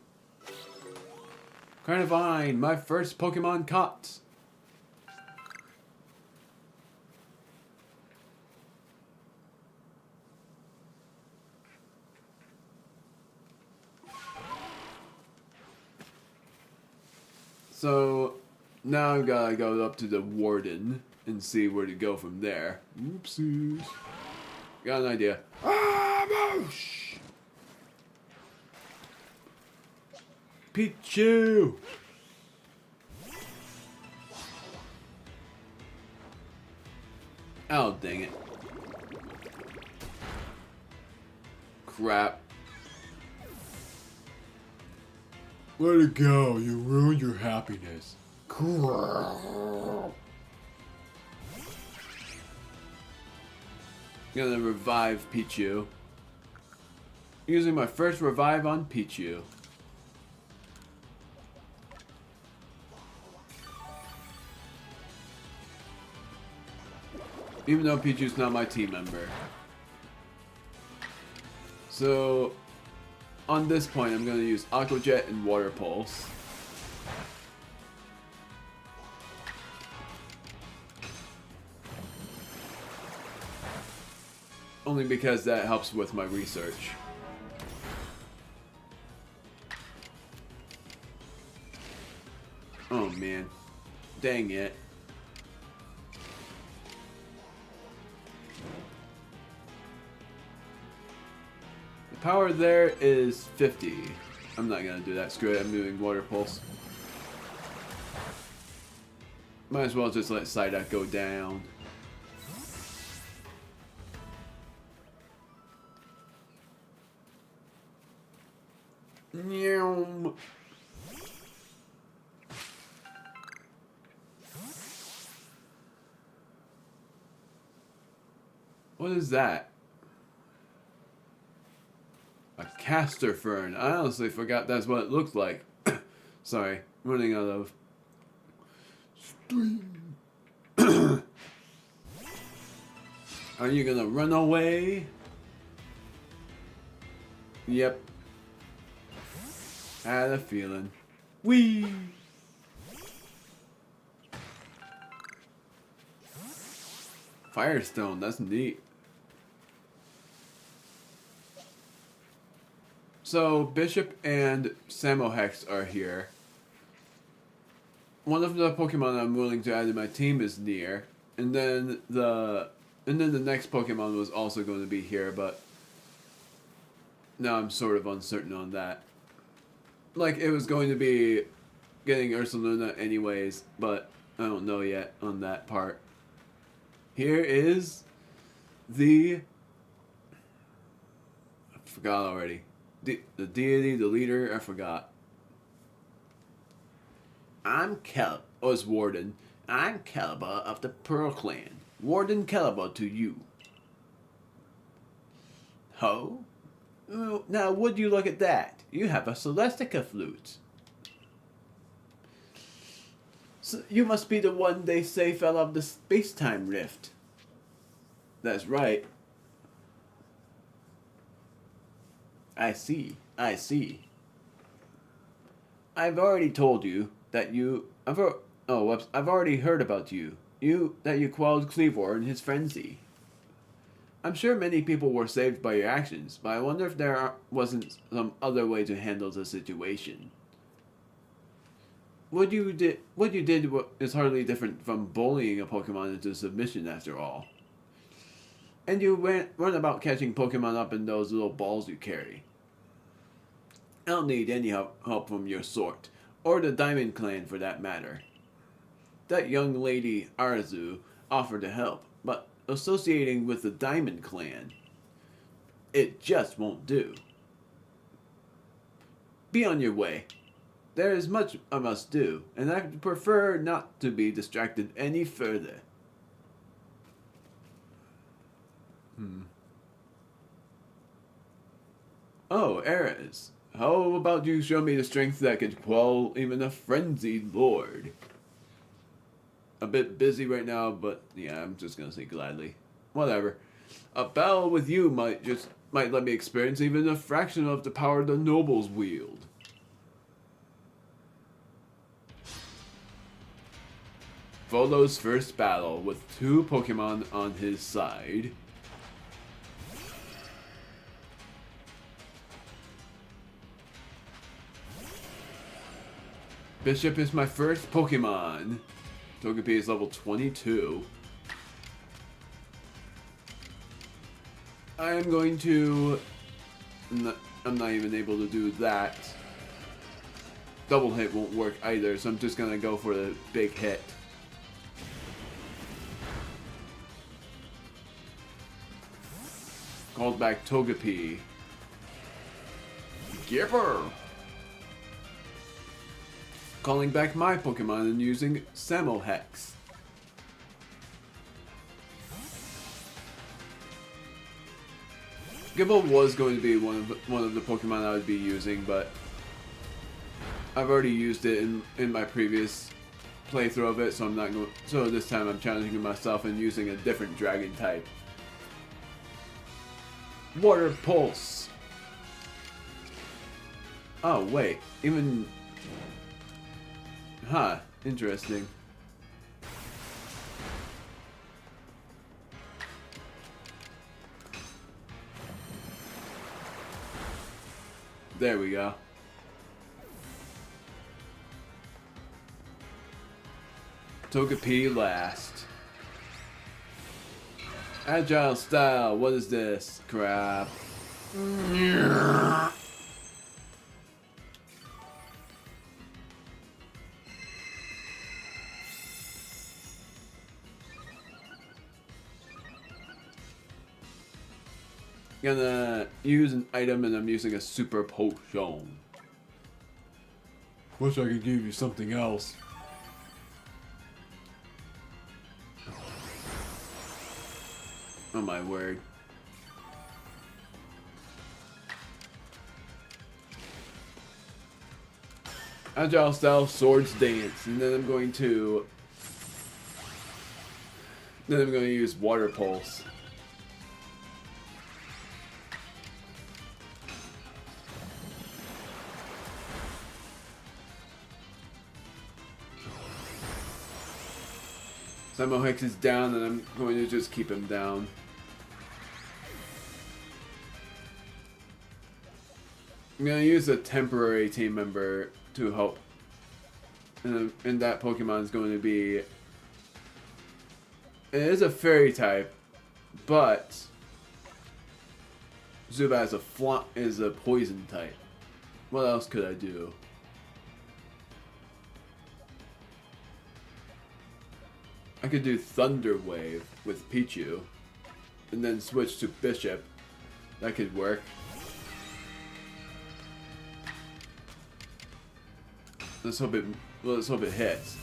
Carnivine, my first Pokemon caught. So now I've got to go up to the Warden and see where to go from there. Oopsies. Got an idea. Marsh! Pichu! Oh, dang it. Crap. Let it go. You ruined your happiness. Crap. Gonna revive Pichu. Using my first revive on Pichu. Even though Pichu's not my team member. So, on this point, I'm going to use Aqua Jet and Water Pulse. Only because that helps with my research. Oh man. Dang it. The power there is 50. I'm not gonna do that. Screw it. I'm doing Water Pulse. Might as well just let Psyduck go down. Meow. What is that? A castor fern. I honestly forgot that's what it looked like. Sorry, running out of steam. Are you gonna run away? Yep. Had a feeling. Whee! Firestone, that's neat. So, Bishop and Samohex are here. One of the Pokemon I'm willing to add to my team is Nier. And then the next Pokemon was also going to be here, but now I'm sort of uncertain on that. Like, it was going to be getting Ursaluna anyways, but I don't know yet on that part. Here is the... I forgot already. The deity, the leader, I forgot. I'm Warden. I'm Caliber of the Pearl Clan. Warden Caliber to you. Ho? Oh, now would you look at that? You have a Celestica flute. So you must be the one they say fell off the space-time rift. That's right. I see. I see. I've already told you that I've already heard about you. That you quelled Cleavor in his frenzy. I'm sure many people were saved by your actions, but I wonder if there wasn't some other way to handle the situation. What you did is hardly different from bullying a Pokemon into submission, after all. And you went about catching Pokemon up in those little balls you carry. I don't need any help from your sort, or the Diamond Clan for that matter. That young lady, Arceus, offered to help, but associating with the Diamond Clan, it just won't do. Be on your way. There is much I must do, and I prefer not to be distracted any further. Oh, Ares. How about you show me the strength that could quell even a frenzied lord? A bit busy right now, but yeah, I'm just gonna say gladly. Whatever. A battle with you might just might let me experience even a fraction of the power the nobles wield. Volo's first battle with 2 Pokemon on his side. Bishop is my first Pokemon. Togepi is level 22. I am going to... I'm not even able to do that. Double hit won't work either, so I'm just going to go for the big hit. Called back Togepi. Gipper! Calling back my Pokemon and using Samohex. Gibble was going to be one of the Pokemon I would be using, but I've already used it in my previous playthrough of it, so I'm not going. So this time I'm challenging myself and using a different Dragon type. Water Pulse. Oh wait, even. Huh, interesting. There we go. Togepi last. Agile style, what is this? Crap. Gonna use an item and I'm using a super potion. Wish I could give you something else. Oh my word. Agile style swords dance, and then I'm going to use water pulse. Samohex is down, and I'm going to just keep him down. I'm going to use a temporary team member to help. And that Pokemon is going to be... It is a fairy type, but Zubat is a poison type. What else could I do? I could do Thunder Wave with Pichu, and then switch to Bishop. That could work. Let's hope it hits.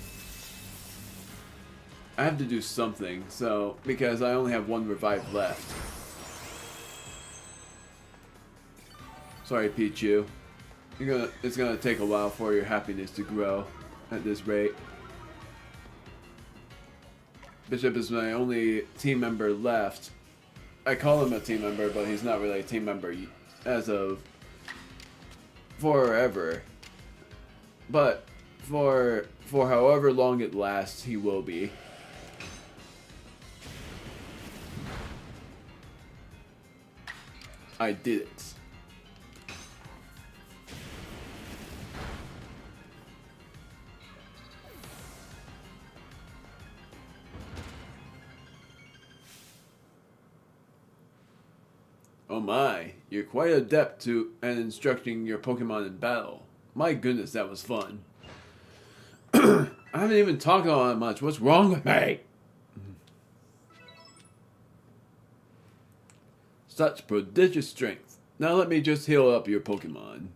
I have to do something, so because I only have 1 revive left. Sorry, Pichu. It's gonna take a while for your happiness to grow at this rate. Bishop is my only team member left. I call him a team member, but he's not really a team member as of forever. But for however long it lasts, he will be. I did it. Oh my, you're quite adept at instructing your Pokemon in battle. My goodness, that was fun. I haven't even talked all that much. What's wrong with me? Such prodigious strength. Now let me just heal up your Pokemon.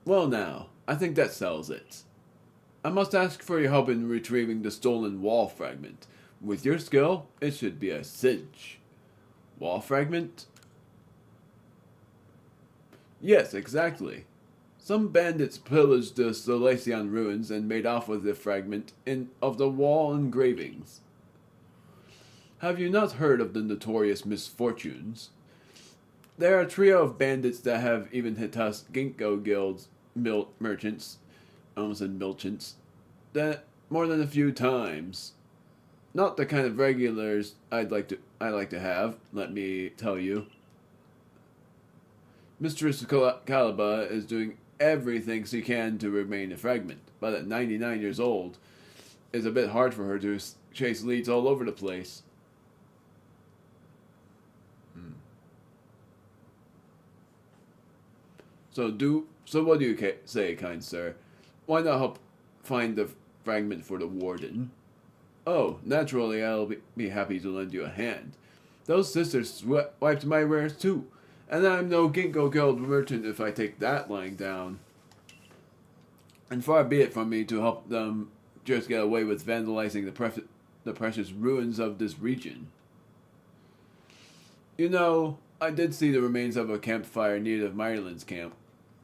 Well now, I think that settles it. I must ask for your help in retrieving the stolen wall fragment. With your skill, it should be a cinch. Wall fragment? Yes, exactly. Some bandits pillaged the Solaceon ruins and made off with the fragment of the wall engravings. Have you not heard of the notorious misfortunes? There are a trio of bandits that have even hit us Ginkgo Guild's merchants, I almost said milchants, that more than a few times. Not the kind of regulars I like to have, let me tell you. Mistress Caliba is doing everything she can to remain a fragment, but at 99 years old, it's a bit hard for her to chase leads all over the place. So what do you say, kind sir? Why not help find the fragment for the warden? Oh, naturally I'll be happy to lend you a hand. Those sisters wiped my wares too, and I'm no Ginkgo Guild merchant if I take that lying down. And far be it from me to help them just get away with vandalizing the precious ruins of this region. You know, I did see the remains of a campfire near the Myron's camp.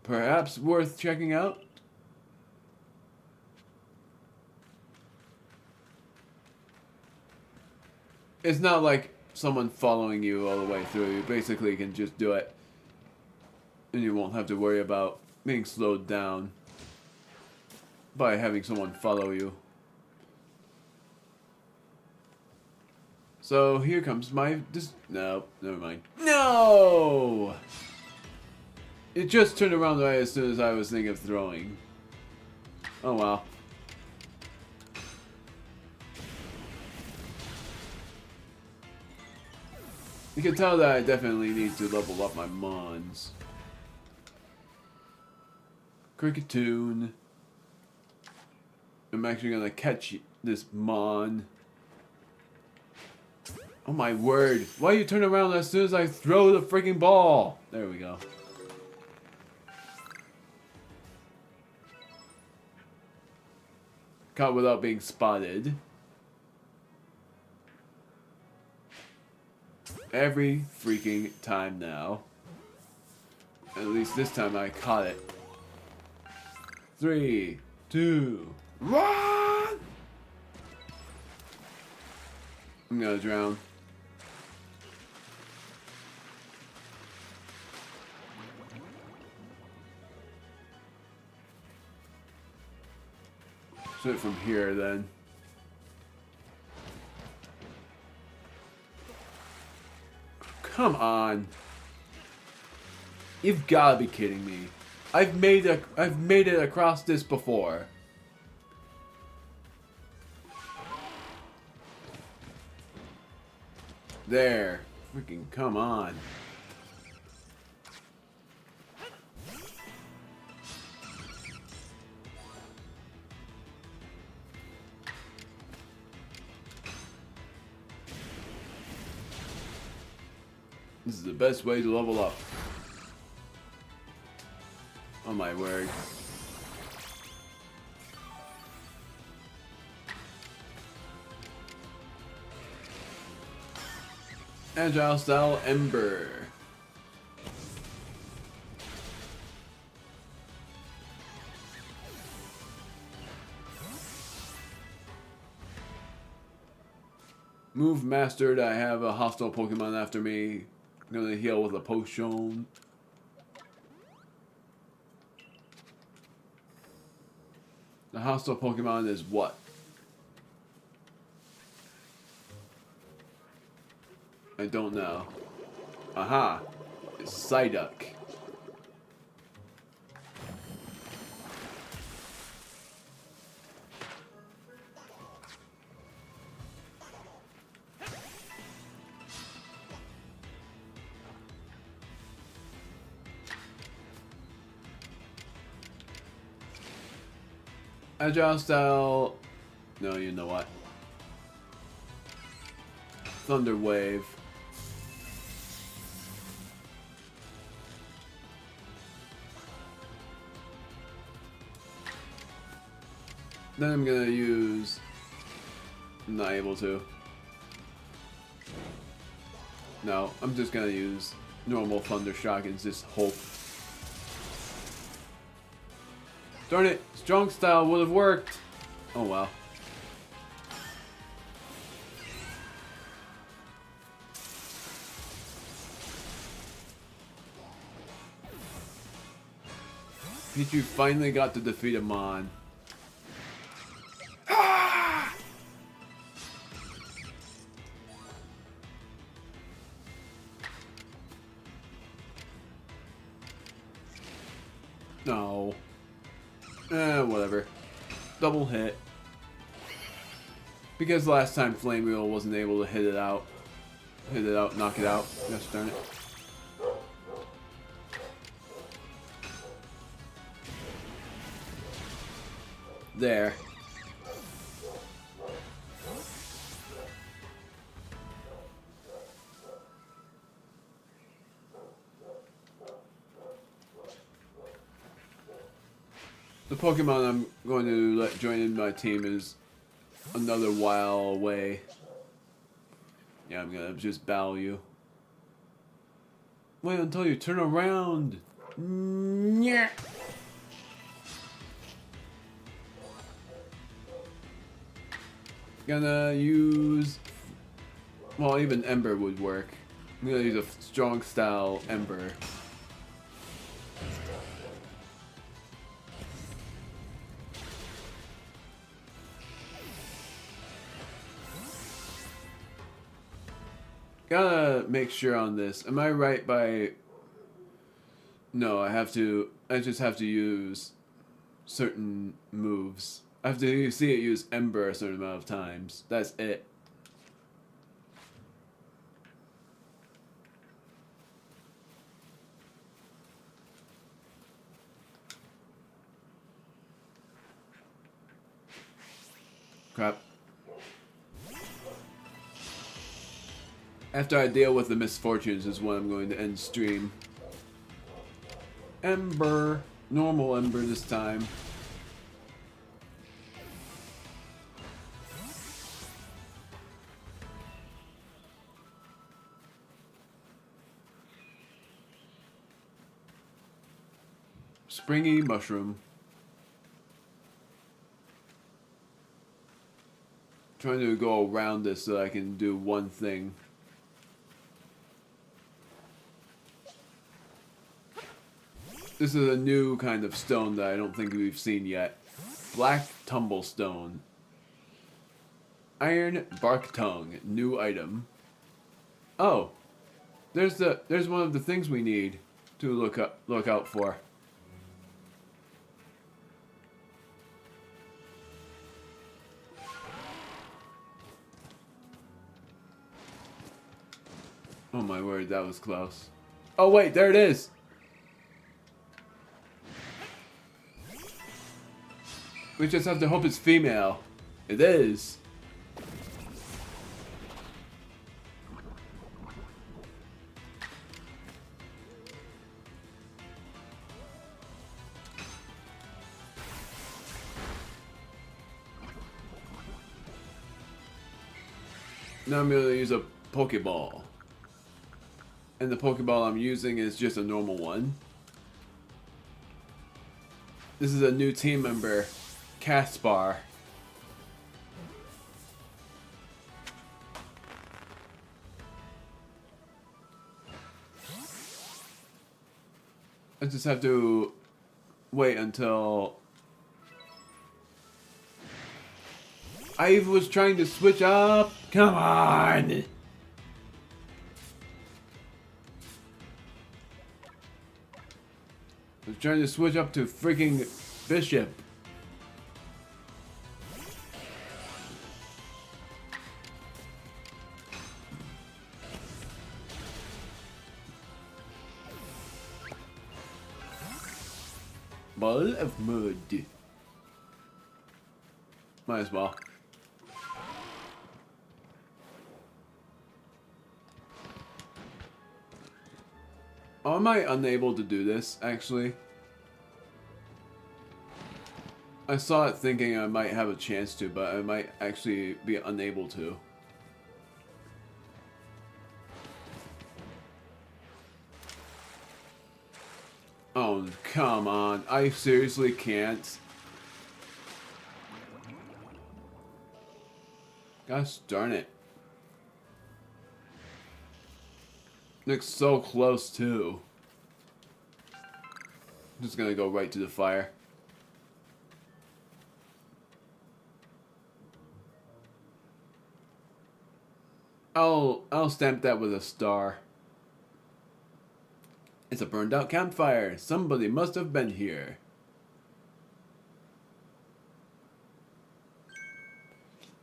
Perhaps worth checking out? It's not like someone following you all the way through. You basically can just do it, and you won't have to worry about being slowed down by having someone follow you. So here comes my no, never mind. No! It just turned around right as soon as I was thinking of throwing. Oh wow. You can tell that I definitely need to level up my mons. Cricketoon. I'm actually gonna catch this mon. Oh my word. Why you turn around as soon as I throw the freaking ball? There we go. Caught without being spotted. Every freaking time now. At least this time I caught it. 3, 2, 1! I'm gonna drown. Shoot from here then. Come on. You've gotta be kidding me. I've made it across this before. There. Freaking come on. This is the best way to level up. Oh my word. Agile style Ember. Move mastered. I have a hostile Pokemon after me. I'm gonna heal with a potion. The hostile Pokemon is what? I don't know. Aha! It's Psyduck. Agile style. No, you know what? Thunder Wave. Then I'm gonna use. I'm not able to. No, I'm just gonna use normal Thunder Shock and just hope. Darn it! Strong style would have worked! Oh wow. Pichu finally got to defeat a Mon. No. Whatever. Double hit. Because last time Flame Wheel wasn't able to hit it out. Hit it out, knock it out. Gosh darn it. There. The Pokemon I'm going to let join in my team is another while away. Yeah, I'm gonna just battle you. Wait until you turn around. Yeah. Gonna use... Well, even Ember would work. I'm gonna use a strong style Ember. Gotta make sure on this. Am I right by... No, I just have to use certain moves. I have to see it use Ember a certain amount of times. That's it. Crap. After I deal with the misfortunes is when I'm going to end stream. Ember. Normal Ember this time. Springy Mushroom. Trying to go around this so I can do one thing. This is a new kind of stone that I don't think we've seen yet. Black Tumblestone. Iron Bark Tongue. New item. Oh. There's one of the things we need to look out for. Oh my word, that was close. Oh wait, there it is! We just have to hope it's female. It is. Now I'm going to use a Pokeball. And the Pokeball I'm using is just a normal one. This is a new team member. Caspar. I just have to wait until... I was trying to switch up. Come on! I was trying to switch up to freaking Bishop. Ball of mud. Might as well. Oh, am I unable to do this, actually? I saw it thinking I might have a chance to, but I might actually be unable to. Oh, come on. I seriously can't. Gosh darn it. Looks so close, too. Just gonna go right to the fire. I'll stamp that with a star. It's a burned out campfire. Somebody must have been here.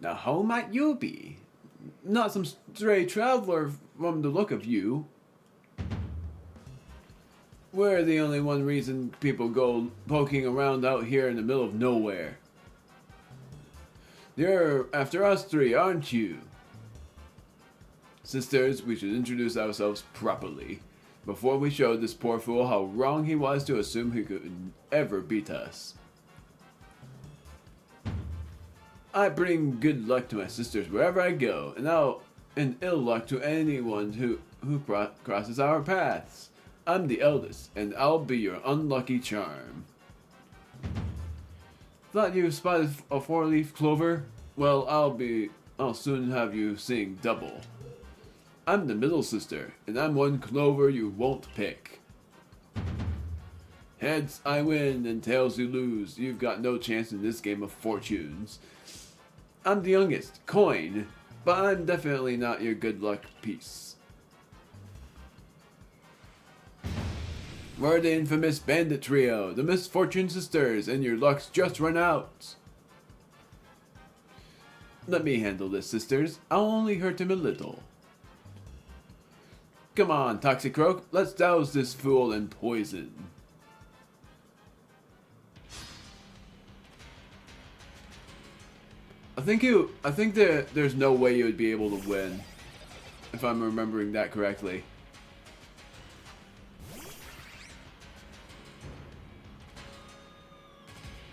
Now how might you be? Not some stray traveler from the look of you. We're the only one reason people go poking around out here in the middle of nowhere. You're after us three, aren't you? Sisters, we should introduce ourselves properly, before we show this poor fool how wrong he was to assume he could ever beat us. I bring good luck to my sisters wherever I go, and ill luck to anyone who crosses our paths. I'm the eldest, and I'll be your unlucky charm. Thought you spotted a four-leaf clover? Well, I'll soon have you seeing double. I'm the middle sister, and I'm one clover you won't pick. Heads, I win, and tails you lose. You've got no chance in this game of fortunes. I'm the youngest, coin, but I'm definitely not your good luck piece. We're the infamous bandit trio, the Misfortune Sisters, and your luck's just run out. Let me handle this, sisters. I'll only hurt him a little. Come on, Toxicroak, let's douse this fool in poison. I think that there's no way you would be able to win, if I'm remembering that correctly.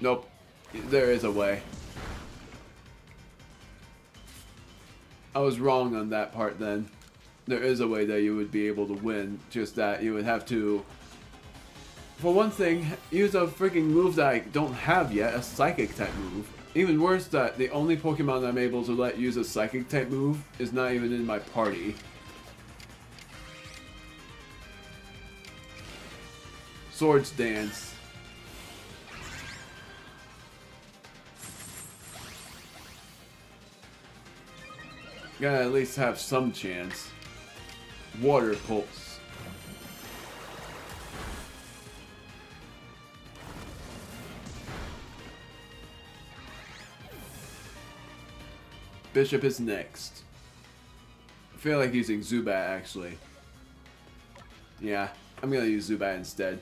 Nope, there is a way. I was wrong on that part then. There is a way that you would be able to win, just that you would have to, for one thing, use a freaking move that I don't have yet, a psychic type move. Even worse, that the only Pokemon I'm able to let use a psychic type move is not even in my party. Swords Dance. Gotta at least have some chance. Water Pulse. Bishop is next. I feel like using Zubat actually. Yeah, I'm gonna use Zubat instead.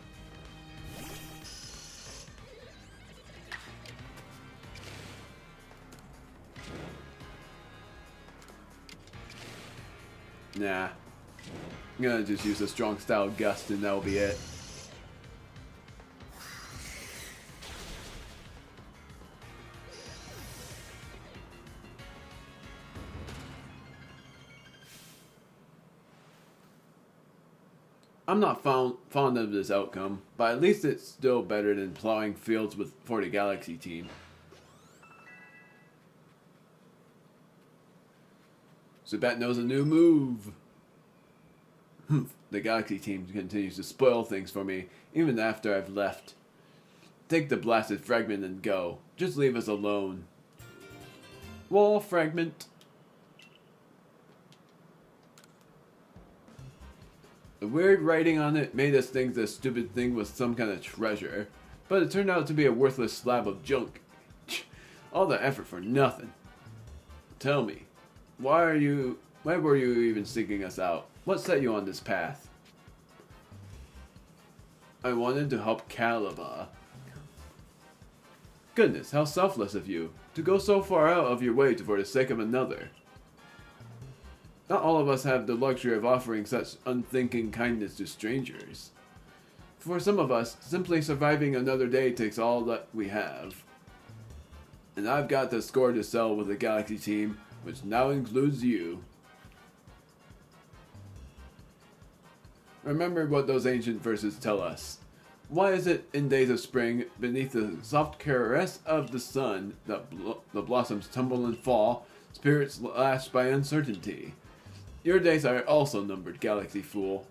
Nah. I'm gonna just use a strong style gust and that'll be it. I'm not fond of this outcome, but at least it's still better than plowing fields for the Galaxy team. Zubat knows a new move. The Galaxy team continues to spoil things for me, even after I've left. Take the blasted fragment and go. Just leave us alone. Wall fragment. The weird writing on it made us think this stupid thing was some kind of treasure, but it turned out to be a worthless slab of junk. All the effort for nothing. Tell me, why were you even seeking us out? What set you on this path? I wanted to help Caliba. Goodness, how selfless of you, to go so far out of your way for the sake of another. Not all of us have the luxury of offering such unthinking kindness to strangers. For some of us, simply surviving another day takes all that we have. And I've got the score to settle with the Galaxy team, which now includes you. Remember what those ancient verses tell us. Why is it in days of spring, beneath the soft caress of the sun, that the blossoms tumble and fall, spirits lashed by uncertainty? Your days are also numbered, Galaxy Fool.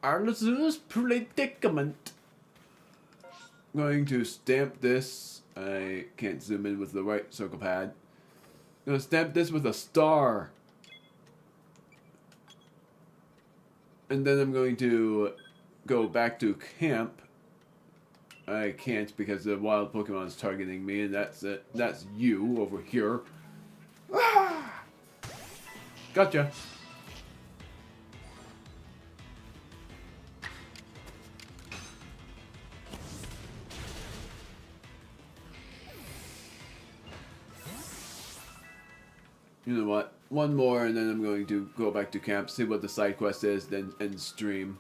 Arceus predicament. I'm going to stamp this. I can't zoom in with the right circle pad. I'm going to stamp this with a star. And then I'm going to go back to camp. I can't because the wild Pokemon is targeting me, and that's it. That's you over here. Ah! Gotcha. You know what? One more, and then I'm going to go back to camp, see what the side quest is, then end stream.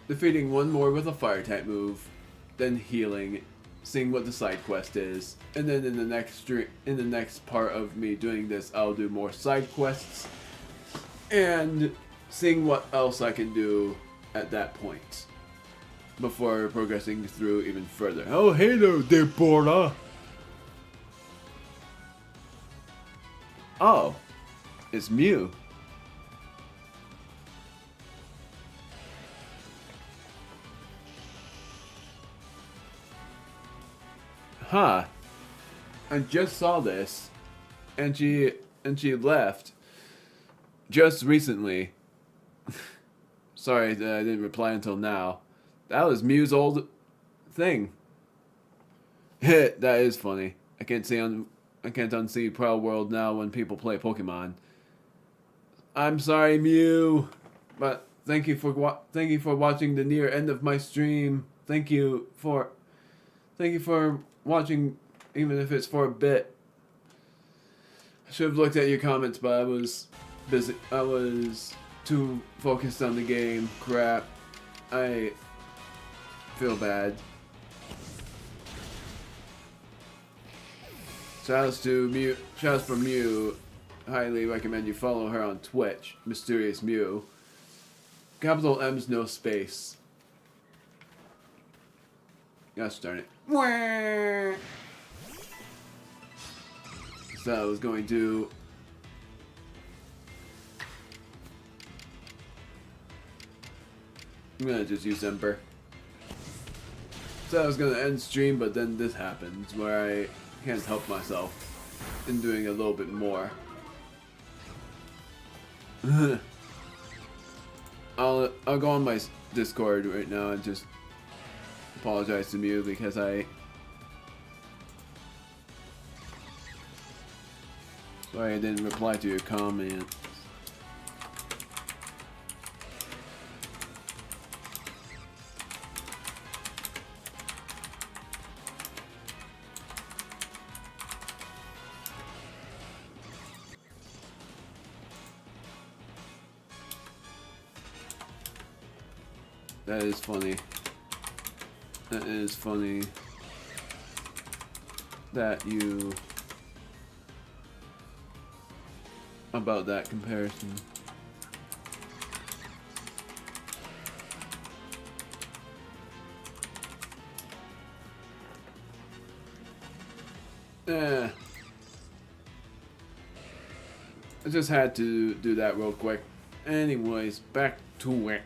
Defeating one more with a fire type move, then healing, seeing what the side quest is, and then in the next part of me doing this, I'll do more side quests and seeing what else I can do at that point before progressing through even further. Oh, hello, Deborah. Oh, it's Mew. Huh. I just saw this, and she left just recently. Sorry that I didn't reply until now. That was Mew's old thing. That is funny. I can't unsee Proud World now when people play Pokemon. I'm sorry, Mew, but thank you for watching the near end of my stream. Thank you for watching, even if it's for a bit. I should have looked at your comments, but I was busy. I was too focused on the game. Crap. I feel bad. Shoutouts to Mew. Shoutouts for Mew. Highly recommend you follow her on Twitch. Mysterious Mew. Capital M's no space. Gosh darn it. So I was going to... I'm gonna just use Ember. So I was gonna end stream, but then this happens where I can't help myself in doing a little bit more. I'll go on my Discord right now and just apologize to Mew because sorry I didn't reply to your comment. That is funny. That is funny that you about that comparison. I just had to do that real quick. Anyways, back to it.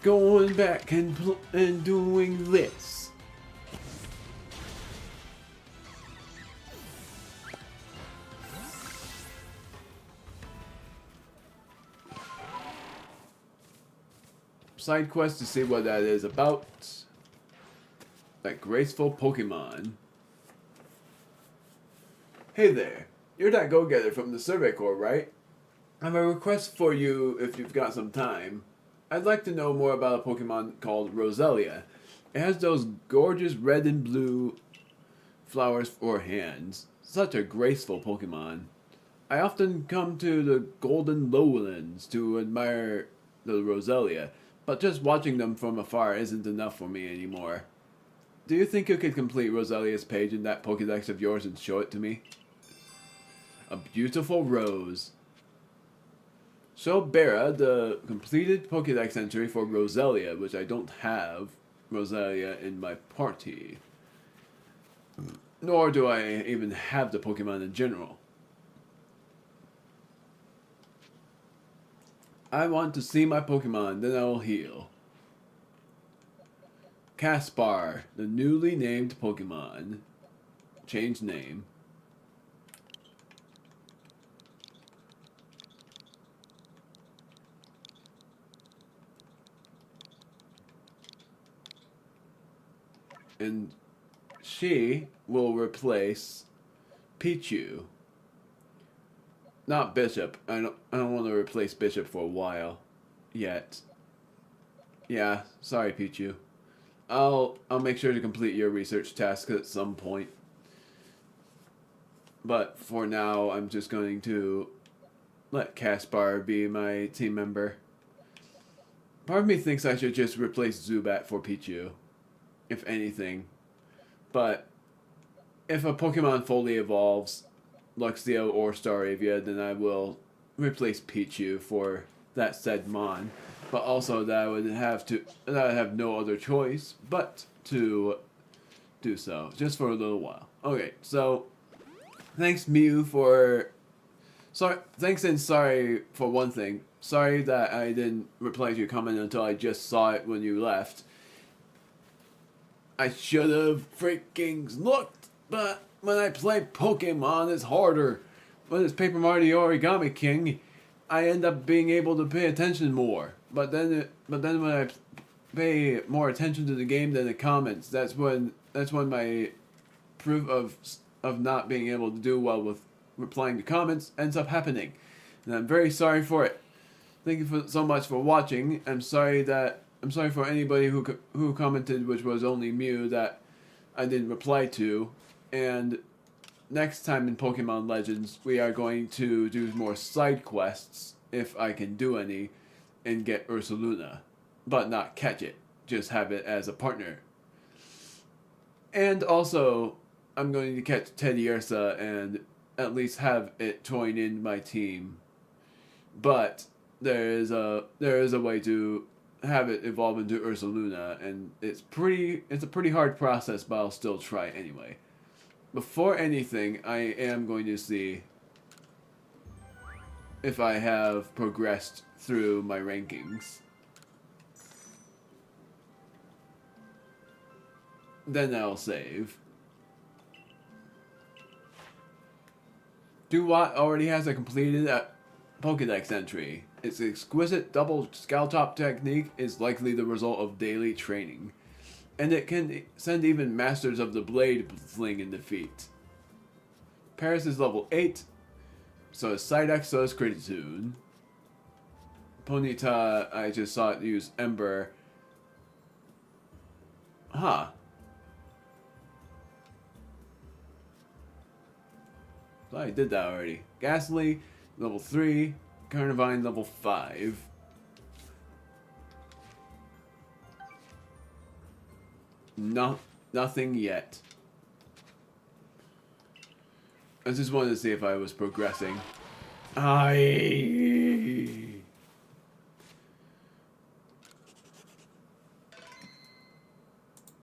Going back and doing this. Side quest to see what that is about. That graceful Pokemon. Hey there, you're that go-getter from the Survey Corps, right? I have a request for you if you've got some time. I'd like to know more about a Pokemon called Roselia. It has those gorgeous red and blue flowers for hands. Such a graceful Pokemon. I often come to the Golden Lowlands to admire the Roselia, but just watching them from afar isn't enough for me anymore. Do you think you could complete Roselia's page in that Pokédex of yours and show it to me? A beautiful rose. Show Bera the completed Pokédex entry for Roselia, which I don't have. Rosalia in my party. Nor do I even have the Pokemon in general. I want to see my Pokemon, then I will heal. Caspar, the newly named Pokemon. Change name. And she will replace Pichu. Not Bishop. I don't want to replace Bishop for a while yet. Yeah, sorry Pichu. I'll make sure to complete your research task at some point. But for now, I'm just going to let Caspar be my team member. Part of me thinks I should just replace Zubat for Pichu, if anything. But if a Pokemon fully evolves, Luxio or Staravia, then I will replace Pichu for that said Mon. But also that I would have no other choice but to do so, just for a little while. Okay, so thanks Mew for thanks and sorry for one thing. Sorry that I didn't reply to your comment until I just saw it when you left. I should have freaking looked, but when I play Pokemon, it's harder. When it's Paper Mario Origami King, I end up being able to pay attention more. But then when I pay more attention to the game than the comments, that's when my proof of not being able to do well with replying to comments ends up happening, and I'm very sorry for it. Thank you so much for watching. I'm sorry for anybody who commented, which was only Mew, that I didn't reply to. And next time in Pokemon Legends, we are going to do more side quests, if I can do any, and get Ursaluna. But not catch it, just have it as a partner. And also, I'm going to catch Teddiursa and at least have it join in my team. But there is a way to have it evolve into Ursaluna, and it's a pretty hard process, but I'll still try anyway. Before anything, I am going to see if I have progressed through my rankings. Then I'll save. Duwat already has a completed Pokedex entry. Its exquisite double scale top technique is likely the result of daily training, and it can send even masters of the blade fling in defeat. Paris is level 8, so is Psyduck, so is Crititoon. Ponyta, I just saw it use Ember. Huh. So I did that already. Ghastly, level 3. Carnivine, level 5. Nothing yet. I just wanted to see if I was progressing. I